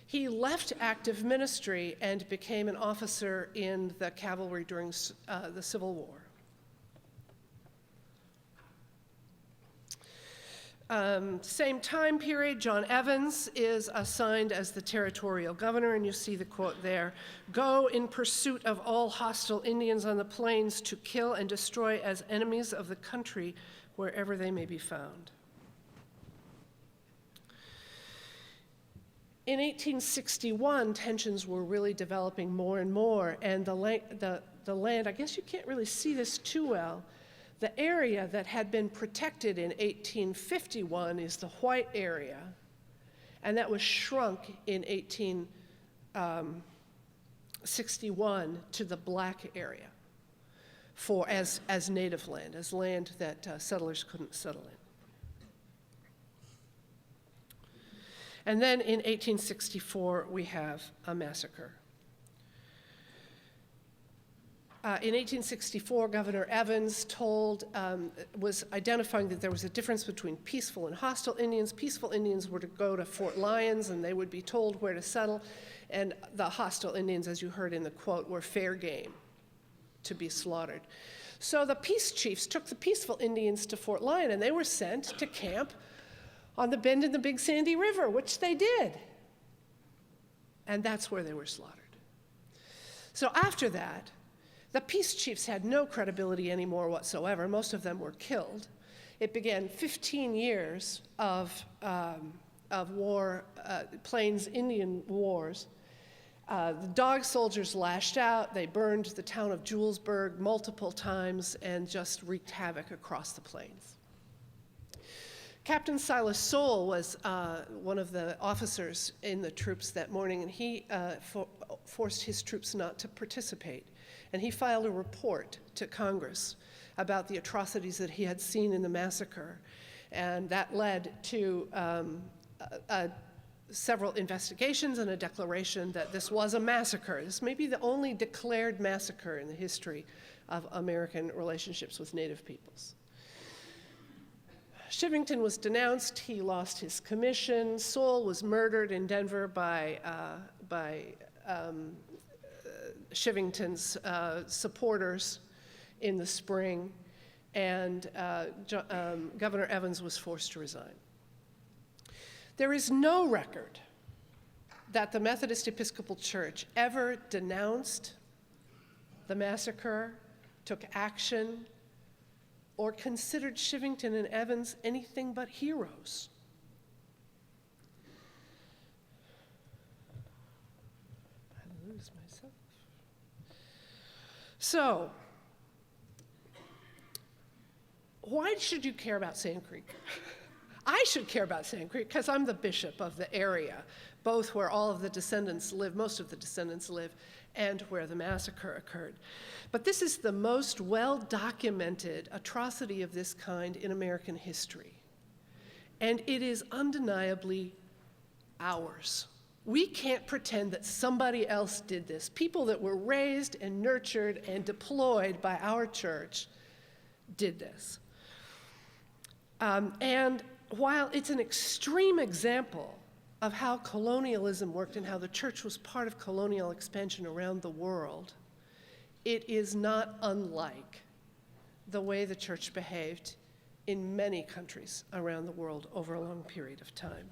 he left active ministry and became an officer in the cavalry during the Civil War. Same time period, John Evans is assigned as the territorial governor, and you see the quote there, "Go in pursuit of all hostile Indians on the plains to kill and destroy as enemies of the country wherever they may be found." In 1861, tensions were really developing more and more, and the land, I guess you can't really see this too well, the area that had been protected in 1851 is the white area, and that was shrunk in 1861 to the black area as native land, as land that settlers couldn't settle in. And then in 1864, we have a massacre. In 1864, Governor Evans was identifying that there was a difference between peaceful and hostile Indians. Peaceful Indians were to go to Fort Lyons, and they would be told where to settle. And the hostile Indians, as you heard in the quote, were fair game to be slaughtered. So the peace chiefs took the peaceful Indians to Fort Lyon, and they were sent to camp on the bend in the Big Sandy River, which they did. And that's where they were slaughtered. So after that, the peace chiefs had no credibility anymore whatsoever. Most of them were killed. It began 15 years of war, Plains Indian wars. The dog soldiers lashed out. They burned the town of Julesburg multiple times and just wreaked havoc across the plains. Captain Silas Soule was one of the officers in the troops that morning, and he forced his troops not to participate. And he filed a report to Congress about the atrocities that he had seen in the massacre. And that led to several investigations and a declaration that this was a massacre. This may be the only declared massacre in the history of American relationships with Native peoples. Chivington was denounced. He lost his commission. Soule was murdered in Denver by Chivington's supporters in the spring, and Governor Evans was forced to resign. There is no record that the Methodist Episcopal Church ever denounced the massacre, took action, or considered Chivington and Evans anything but heroes. I lose myself. So, why should you care about Sand Creek? I should care about Sand Creek because I'm the bishop of the area, both where all of the descendants live, most of the descendants live, and where the massacre occurred. But this is the most well-documented atrocity of this kind in American history. And it is undeniably ours. We can't pretend that somebody else did this. People that were raised and nurtured and deployed by our church did this. And while it's an extreme example of how colonialism worked and how the church was part of colonial expansion around the world, it is not unlike the way the church behaved in many countries around the world over a long period of time.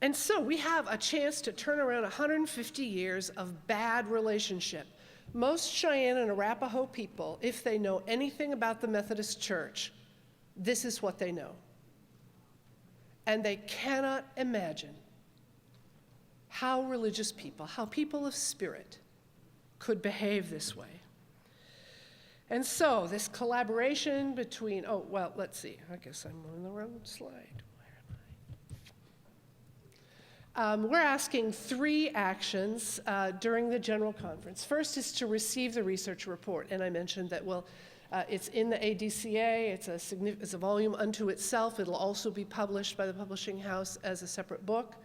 And so we have a chance to turn around 150 years of bad relationship. Most Cheyenne and Arapaho people, if they know anything about the Methodist Church, this is what they know. And they cannot imagine how religious people, how people of spirit, could behave this way. And so this collaboration between, let's see, I guess I'm on the wrong slide. We're asking 3 actions during the General Conference. First is to receive the research report, and I mentioned that it's in the ADCA, it's a volume unto itself. It'll also be published by the publishing house as a separate book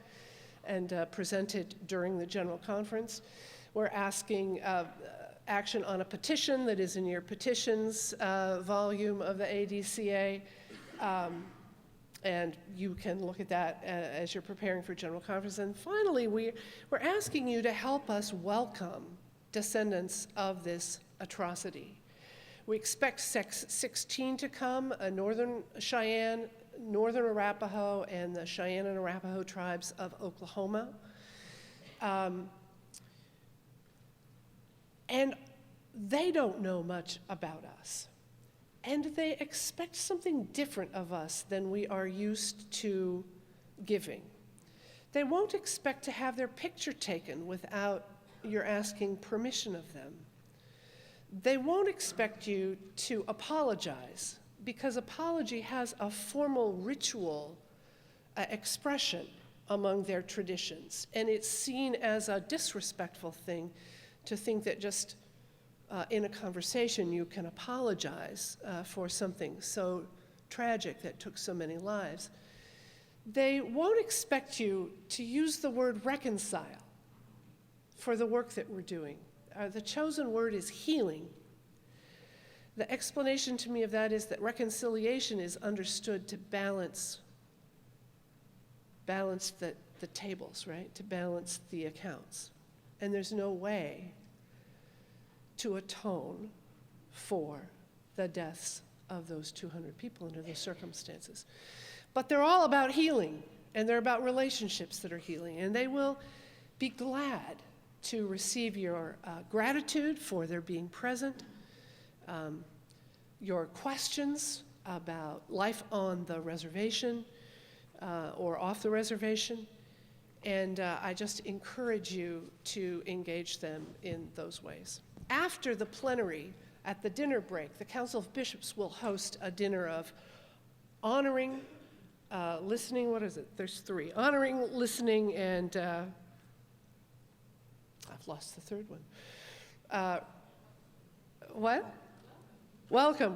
and presented during the General Conference. We're asking action on a petition that is in your petitions volume of the ADCA. And you can look at that as you're preparing for General Conference. And finally, we're asking you to help us welcome descendants of this atrocity. We expect 16 to come, Northern Cheyenne, Northern Arapaho, and the Cheyenne and Arapaho tribes of Oklahoma. And they don't know much about us. And they expect something different of us than we are used to giving. They won't expect to have their picture taken without your asking permission of them. They won't expect you to apologize, because apology has a formal ritual expression among their traditions, and it's seen as a disrespectful thing to think that just in a conversation you can apologize for something so tragic that took so many lives. They won't expect you to use the word reconcile for the work that we're doing. The chosen word is healing. The explanation to me of that is that reconciliation is understood to balance the tables, right? To balance the accounts. And there's no way to atone for the deaths of those 200 people under those circumstances. But they're all about healing, and they're about relationships that are healing, and they will be glad to receive your gratitude for their being present, your questions about life on the reservation or off the reservation, and I just encourage you to engage them in those ways. After the plenary, at the dinner break, the Council of Bishops will host a dinner of honoring, listening, what is it? There's three. Honoring, listening, and I've lost the third one. What? Welcome,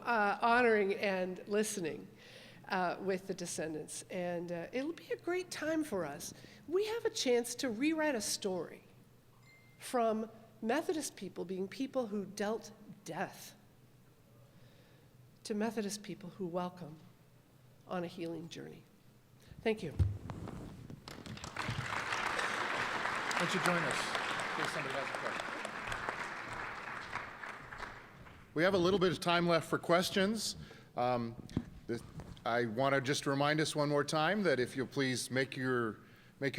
honoring and listening with the descendants. And it'll be a great time for us. We have a chance to rewrite a story from Methodist people being people who dealt death to Methodist people who welcome on a healing journey. Thank you. Why don't you join us in case somebody has a question? We have a little bit of time left for questions. I want to just remind us one more time that if you'll please make your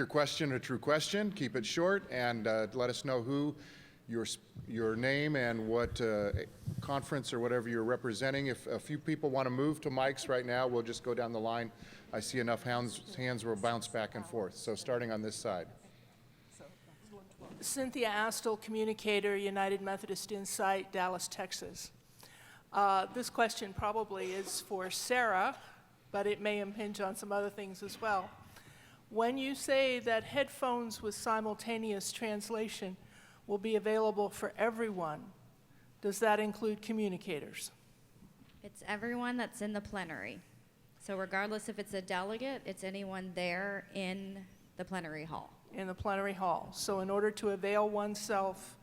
question a true question, keep it short, and let us know who, your name, and what conference or whatever you're representing. If a few people want to move to mics right now, we'll just go down the line. I see enough hands will bounce back and forth. So starting on this side. Cynthia Astle, communicator, United Methodist Insight, Dallas, Texas. This question probably is for Sara, but it may impinge on some other things as well. When you say that headphones with simultaneous translation will be available for everyone, does that include communicators? It's everyone that's in the plenary. So regardless if it's a delegate, it's anyone there in the plenary hall. In the plenary hall. So in order to avail oneself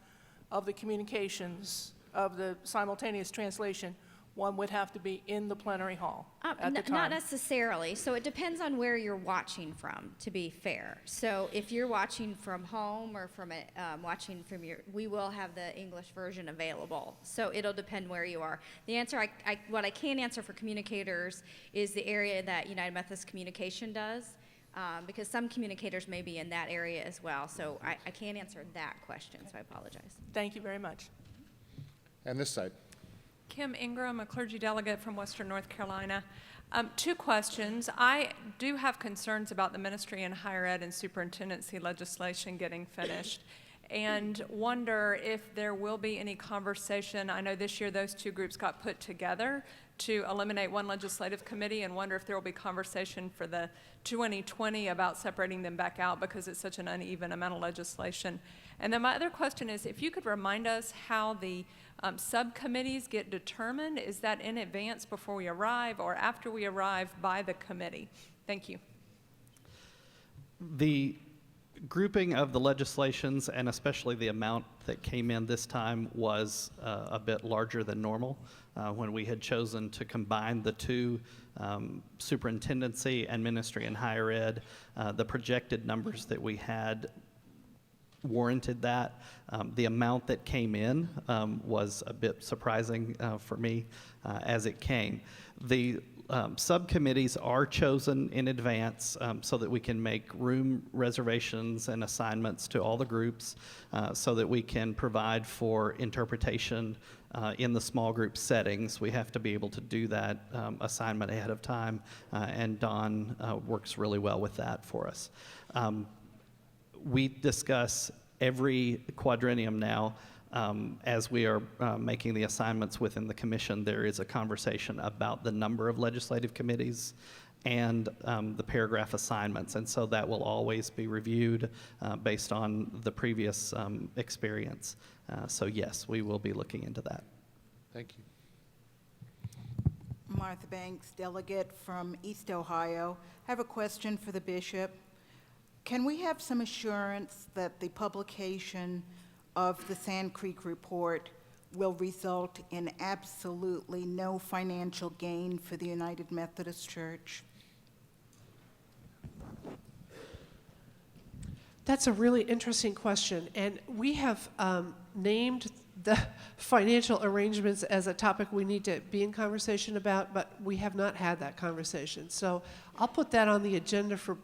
of the communications, of the simultaneous translation, one would have to be in the plenary hall at the time. Not necessarily. So it depends on where you're watching from, to be fair. So if you're watching from home or from watching from we will have the English version available. So it'll depend where you are. The answer, what I can answer for communicators is the area that United Methodist Communication does. Because some communicators may be in that area as well. So I can't answer that question, so I apologize. Thank you very much. And this side. Kim Ingram, a clergy delegate from Western North Carolina. Two questions. I do have concerns about the ministry and higher ed and superintendency legislation getting finished, and wonder if there will be any conversation. I know this year those two groups got put together to eliminate one legislative committee, and wonder if there will be conversation for the 2020 about separating them back out because it's such an uneven amount of legislation. And then my other question is if you could remind us how the subcommittees get determined. Is that in advance before we arrive or after we arrive by the committee? Thank you. grouping of the legislations, and especially the amount that came in this time, was a bit larger than normal. When we had chosen to combine the two, superintendency and ministry and higher ed, the projected numbers that we had warranted that. The amount that came in was a bit surprising for me as it came. The subcommittees are chosen in advance so that we can make room reservations and assignments to all the groups so that we can provide for interpretation in the small group settings. We have to be able to do that assignment ahead of time, and Dawn works really well with that for us. We discuss every quadrennium now. As we are making the assignments within the commission, there is a conversation about the number of legislative committees and the paragraph assignments, and so that will always be reviewed based on the previous experience. So yes, we will be looking into that. Thank you. Martha Banks, delegate from East Ohio. I have a question for the bishop. Can we have some assurance that the publication of the Sand Creek report will result in absolutely no financial gain for the United Methodist Church? That's a really interesting question, and we have named the financial arrangements as a topic we need to be in conversation about, but we have not had that conversation. So I'll put that on the agenda for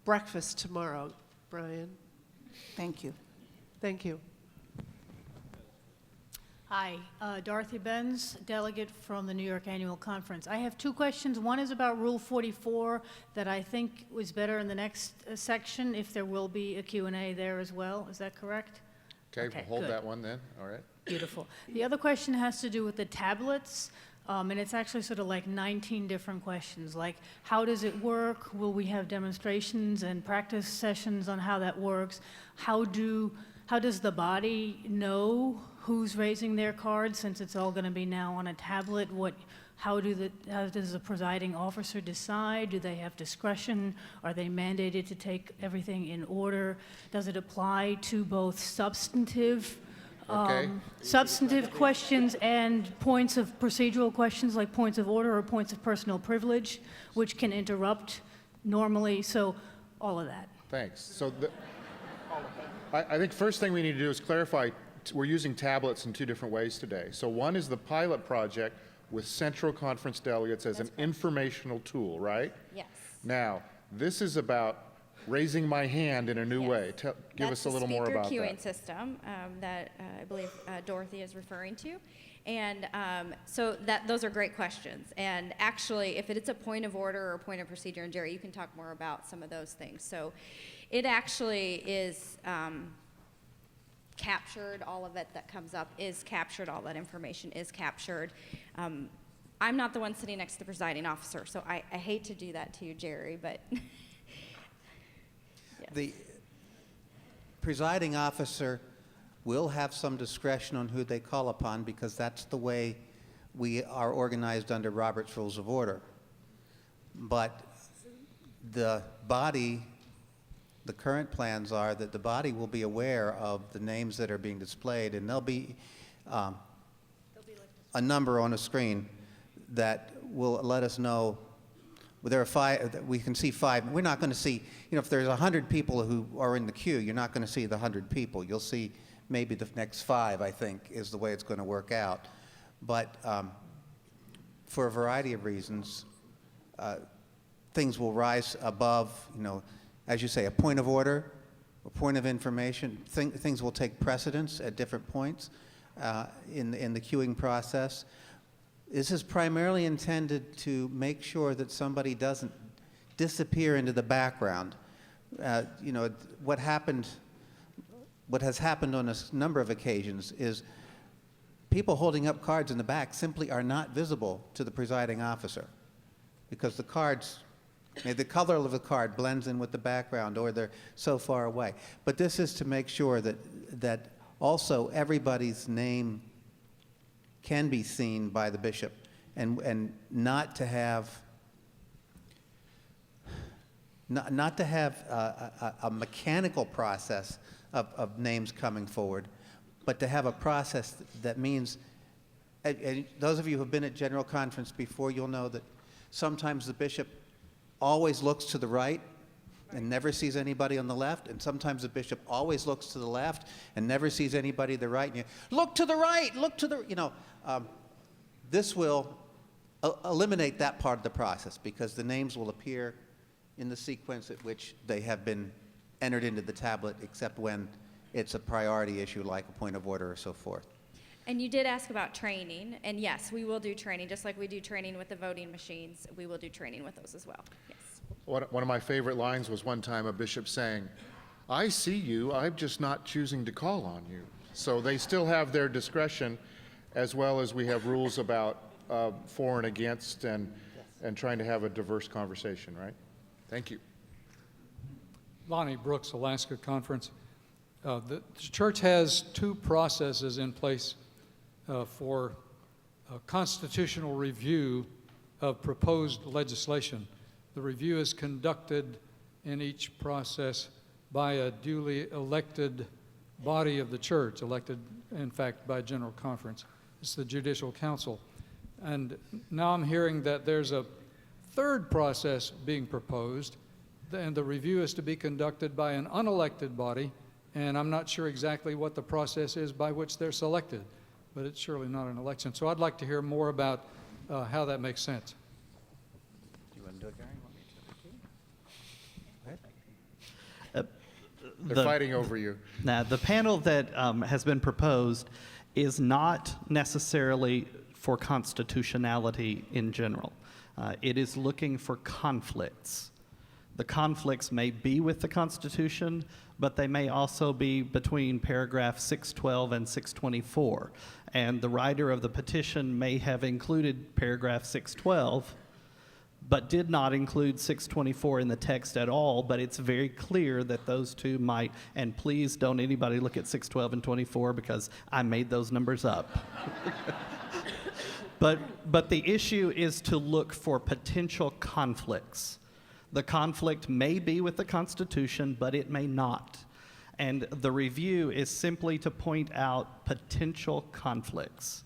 breakfast tomorrow, Brian. Thank you. Thank you. Hi, Dorothy Benz, delegate from the New York Annual Conference. I have two questions. One is about Rule 44 that I think was better in the next section, if there will be a Q&A there as well. Is that correct? Okay, we'll hold good. that one then. All right. Beautiful. The other question has to do with the tablets, and it's actually sort of like 19 different questions, like how does it work? Will we have demonstrations and practice sessions on how that works? How does the body know who's raising their card, since it's all going to be now on a tablet? How does the presiding officer decide? Do they have discretion? Are they mandated to take everything in order? Does it apply to both substantive questions and points of procedural questions, like points of order or points of personal privilege, which can interrupt normally? So all of that. Thanks. So I think first thing we need to do is clarify, we're using tablets in two different ways today. So one is the pilot project with Central Conference delegates as an informational tool, right? Yes. Now, this is about raising my hand in a new way. Give us a little more about that. That's the speaker queuing system that I believe Dorothy is referring to. And so those are great questions. And actually, if it's a point of order or a point of procedure, and Jerry, you can talk more about some of those things. So it actually is captured, all of it that comes up is captured, all that information is captured. I'm not the one sitting next to the presiding officer, so I hate to do that to you, Jerry, but yes. The presiding officer will have some discretion on who they call upon, because that's the way we are organized under Robert's Rules of Order. But the body, the current plans are that the body will be aware of the names that are being displayed, and there'll be a number on a screen that will let us know. There are 5, we can see 5. We're not going to see, if there's 100 people who are in the queue, you're not going to see the 100 people. You'll see maybe the next 5, I think, is the way it's going to work out. But for a variety of reasons, things will rise above, as you say, a point of order, a point of information. Things will take precedence at different points in the queuing process. This is primarily intended to make sure that somebody doesn't disappear into the background. What has happened on a number of occasions is people holding up cards in the back simply are not visible to the presiding officer, because the cards, the color of the card blends in with the background, or they're so far away. But this is to make sure that also everybody's name can be seen by the bishop, and not to have not to have a mechanical process of names coming forward, but to have a process that means, and those of you who have been at General Conference before, you'll know that sometimes the bishop always looks to the right and never sees anybody on the left, and sometimes the bishop always looks to the left and never sees anybody to the right. And you look to the right, look to the, this will eliminate that part of the process, because the names will appear in the sequence at which they have been entered into the tablet, except when it's a priority issue like a point of order or so forth. And you did ask about training, and yes, we will do training, just like we do training with the voting machines. We will do training with those as well, yes. One of my favorite lines was one time a bishop saying, "I see you, I'm just not choosing to call on you." So they still have their discretion, as well as we have rules about for and against, and trying to have a diverse conversation, right? Thank you. Lonnie Brooks, Alaska Conference. The church has two processes in place for constitutional review of proposed legislation. The review is conducted in each process by a duly elected body of the church, elected, in fact, by General Conference. It's the Judicial Council. And now I'm hearing that there's a third process being proposed, and the review is to be conducted by an unelected body, and I'm not sure exactly what the process is by which they're selected, but it's surely not an election. So I'd like to hear more about how that makes sense. Do you want to do it, Gary? They're fighting over you. Now, the panel that has been proposed is not necessarily for constitutionality in general. It is looking for conflicts. The conflicts may be with the Constitution, but they may also be between paragraph 612 and 624. And the writer of the petition may have included paragraph 612, but did not include 624 in the text at all, but it's very clear that those two might, and please don't anybody look at 612 and 24 because I made those numbers up. But the issue is to look for potential conflicts. The conflict may be with the Constitution, but it may not. And the review is simply to point out potential conflicts.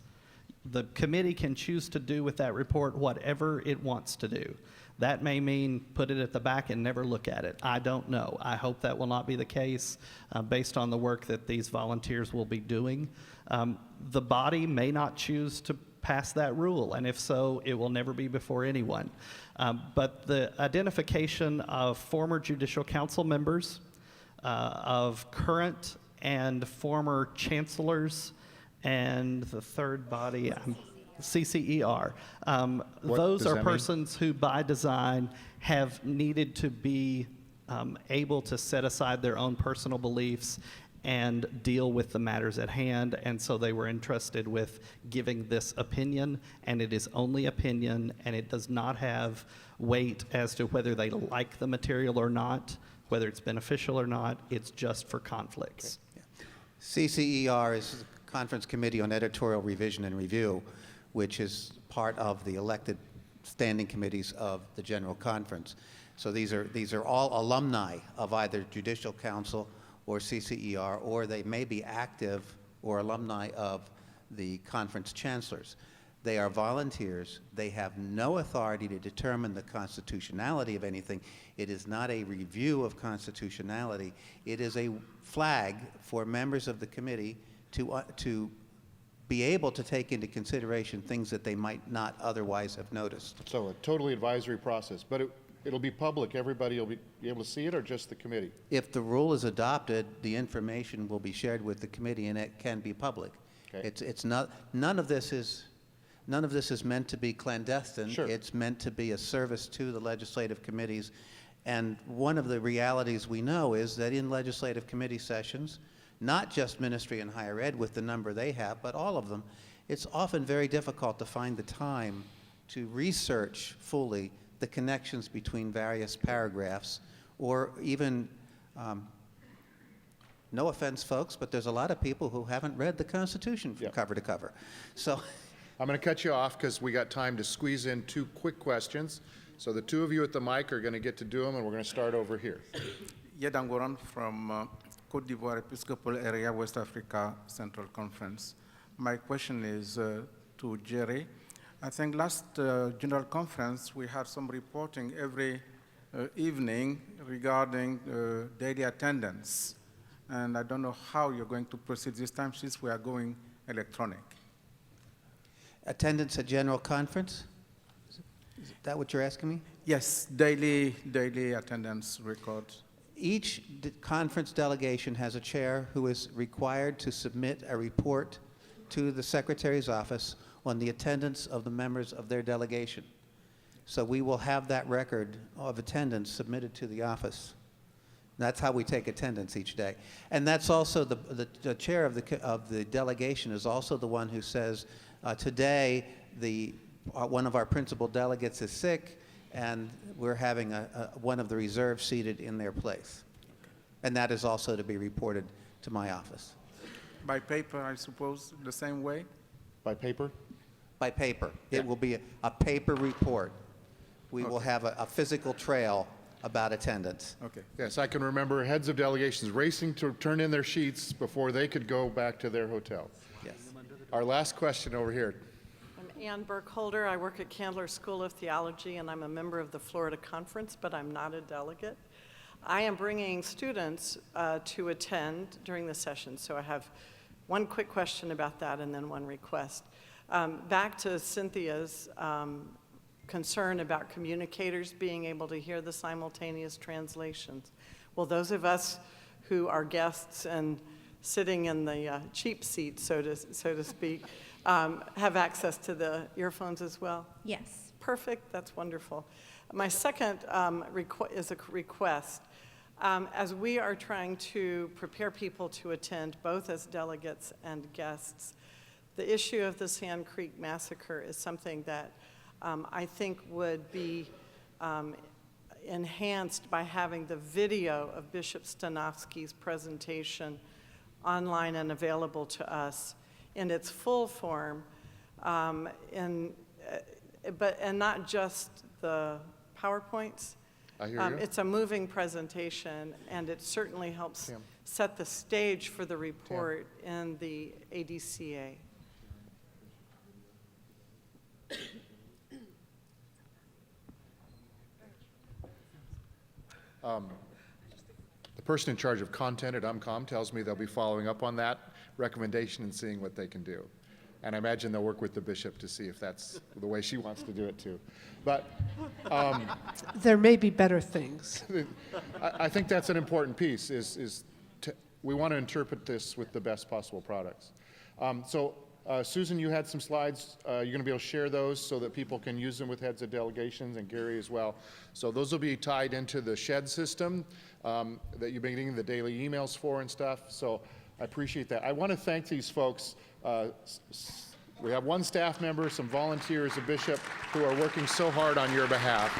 The committee can choose to do with that report whatever it wants to do. That may mean put it at the back and never look at it. I don't know. I hope that will not be the case based on the work that these volunteers will be doing. The body may not choose to pass that rule, and if so, it will never be before anyone. But the identification of former Judicial Council members, of current and former chancellors, and the third body, CCER. Those does are that mean? persons who, by design, have needed to be able to set aside their own personal beliefs and deal with the matters at hand, and so they were entrusted with giving this opinion, and it is only opinion, and it does not have weight as to whether they like the material or not, whether it's beneficial or not. It's just for conflicts. Okay. Yeah. CCER is the Conference Committee on Editorial Revision and Review, which is part of the elected standing committees of the General Conference. So these are all alumni of either Judicial Council or CCER, or they may be active or alumni of the conference chancellors. They are volunteers. They have no authority to determine the constitutionality of anything. It is not a review of constitutionality. It is a flag for members of the committee to be able to take into consideration things that they might not otherwise have noticed. So a totally advisory process, but it'll be public. Everybody will be able to see it, or just the committee? If the rule is adopted, the information will be shared with the committee, and it can be public. Okay. It's not, none of this is meant to be clandestine. Sure. It's meant to be a service to the legislative committees. And one of the realities we know is that in legislative committee sessions, not just ministry and higher ed with the number they have, but all of them, it's often very difficult to find the time to research fully the connections between various paragraphs, or even, no offense, folks, but there's a lot of people who haven't read the Constitution from cover to cover. So I'm going to cut you off because we got time to squeeze in two quick questions. So the two of you at the mic are going to get to do them, and we're going to start over here. Yedangoran from Côte d'Ivoire Episcopal Area, West Africa Central Conference. My question is to Jerry. I think last General Conference we had some reporting every evening regarding daily attendance. And I don't know how you're going to proceed this time since we are going electronic. Attendance at General Conference? Is that what you're asking me? Yes, daily attendance records. Each conference delegation has a chair who is required to submit a report to the Secretary's office on the attendance of the members of their delegation. So we will have that record of attendance submitted to the office. That's how we take attendance each day. And that's also the chair of the delegation is also the one who says, today one of our principal delegates is sick, and we're having one of the reserves seated in their place. And that is also to be reported to my office. By paper, I suppose, the same way? By paper? By paper. Yeah. It will be a paper report. We will have a physical trail about attendance. Okay. Yes, I can remember heads of delegations racing to turn in their sheets before they could go back to their hotel. Yes. Our last question over here. I'm Ann Burkholder. I work at Candler School of Theology, and I'm a member of the Florida Conference, but I'm not a delegate. I am bringing students to attend during the session, so I have one quick question about that and then one request. Back to Cynthia's concern about communicators being able to hear the simultaneous translations. Well, those of us who are guests and sitting in the cheap seat, so to speak, have access to the earphones as well? Yes. Perfect, that's wonderful. My second is a request. As we are trying to prepare people to attend, both as delegates and guests, the issue of the Sand Creek Massacre is something that I think would be enhanced by having the video of Bishop Stanovsky's presentation online and available to us in its full form, and not just the PowerPoints. I hear you. It's a moving presentation, and it certainly helps Tim. set the stage for the report in the ADCA. The person in charge of content at UMCOM tells me they'll be following up on that recommendation and seeing what they can do. And I imagine they'll work with the bishop to see if that's the way she wants to do it too. But There may be better things. I think that's an important piece, we want to interpret this with the best possible products. Susan, you had some slides. You're going to be able to share those so that people can use them with heads of delegations, and Gary as well. So those will be tied into the SHED system that you've been getting the daily emails for and stuff. So I appreciate that. I want to thank these folks. We have one staff member, some volunteers, a bishop, who are working so hard on your behalf.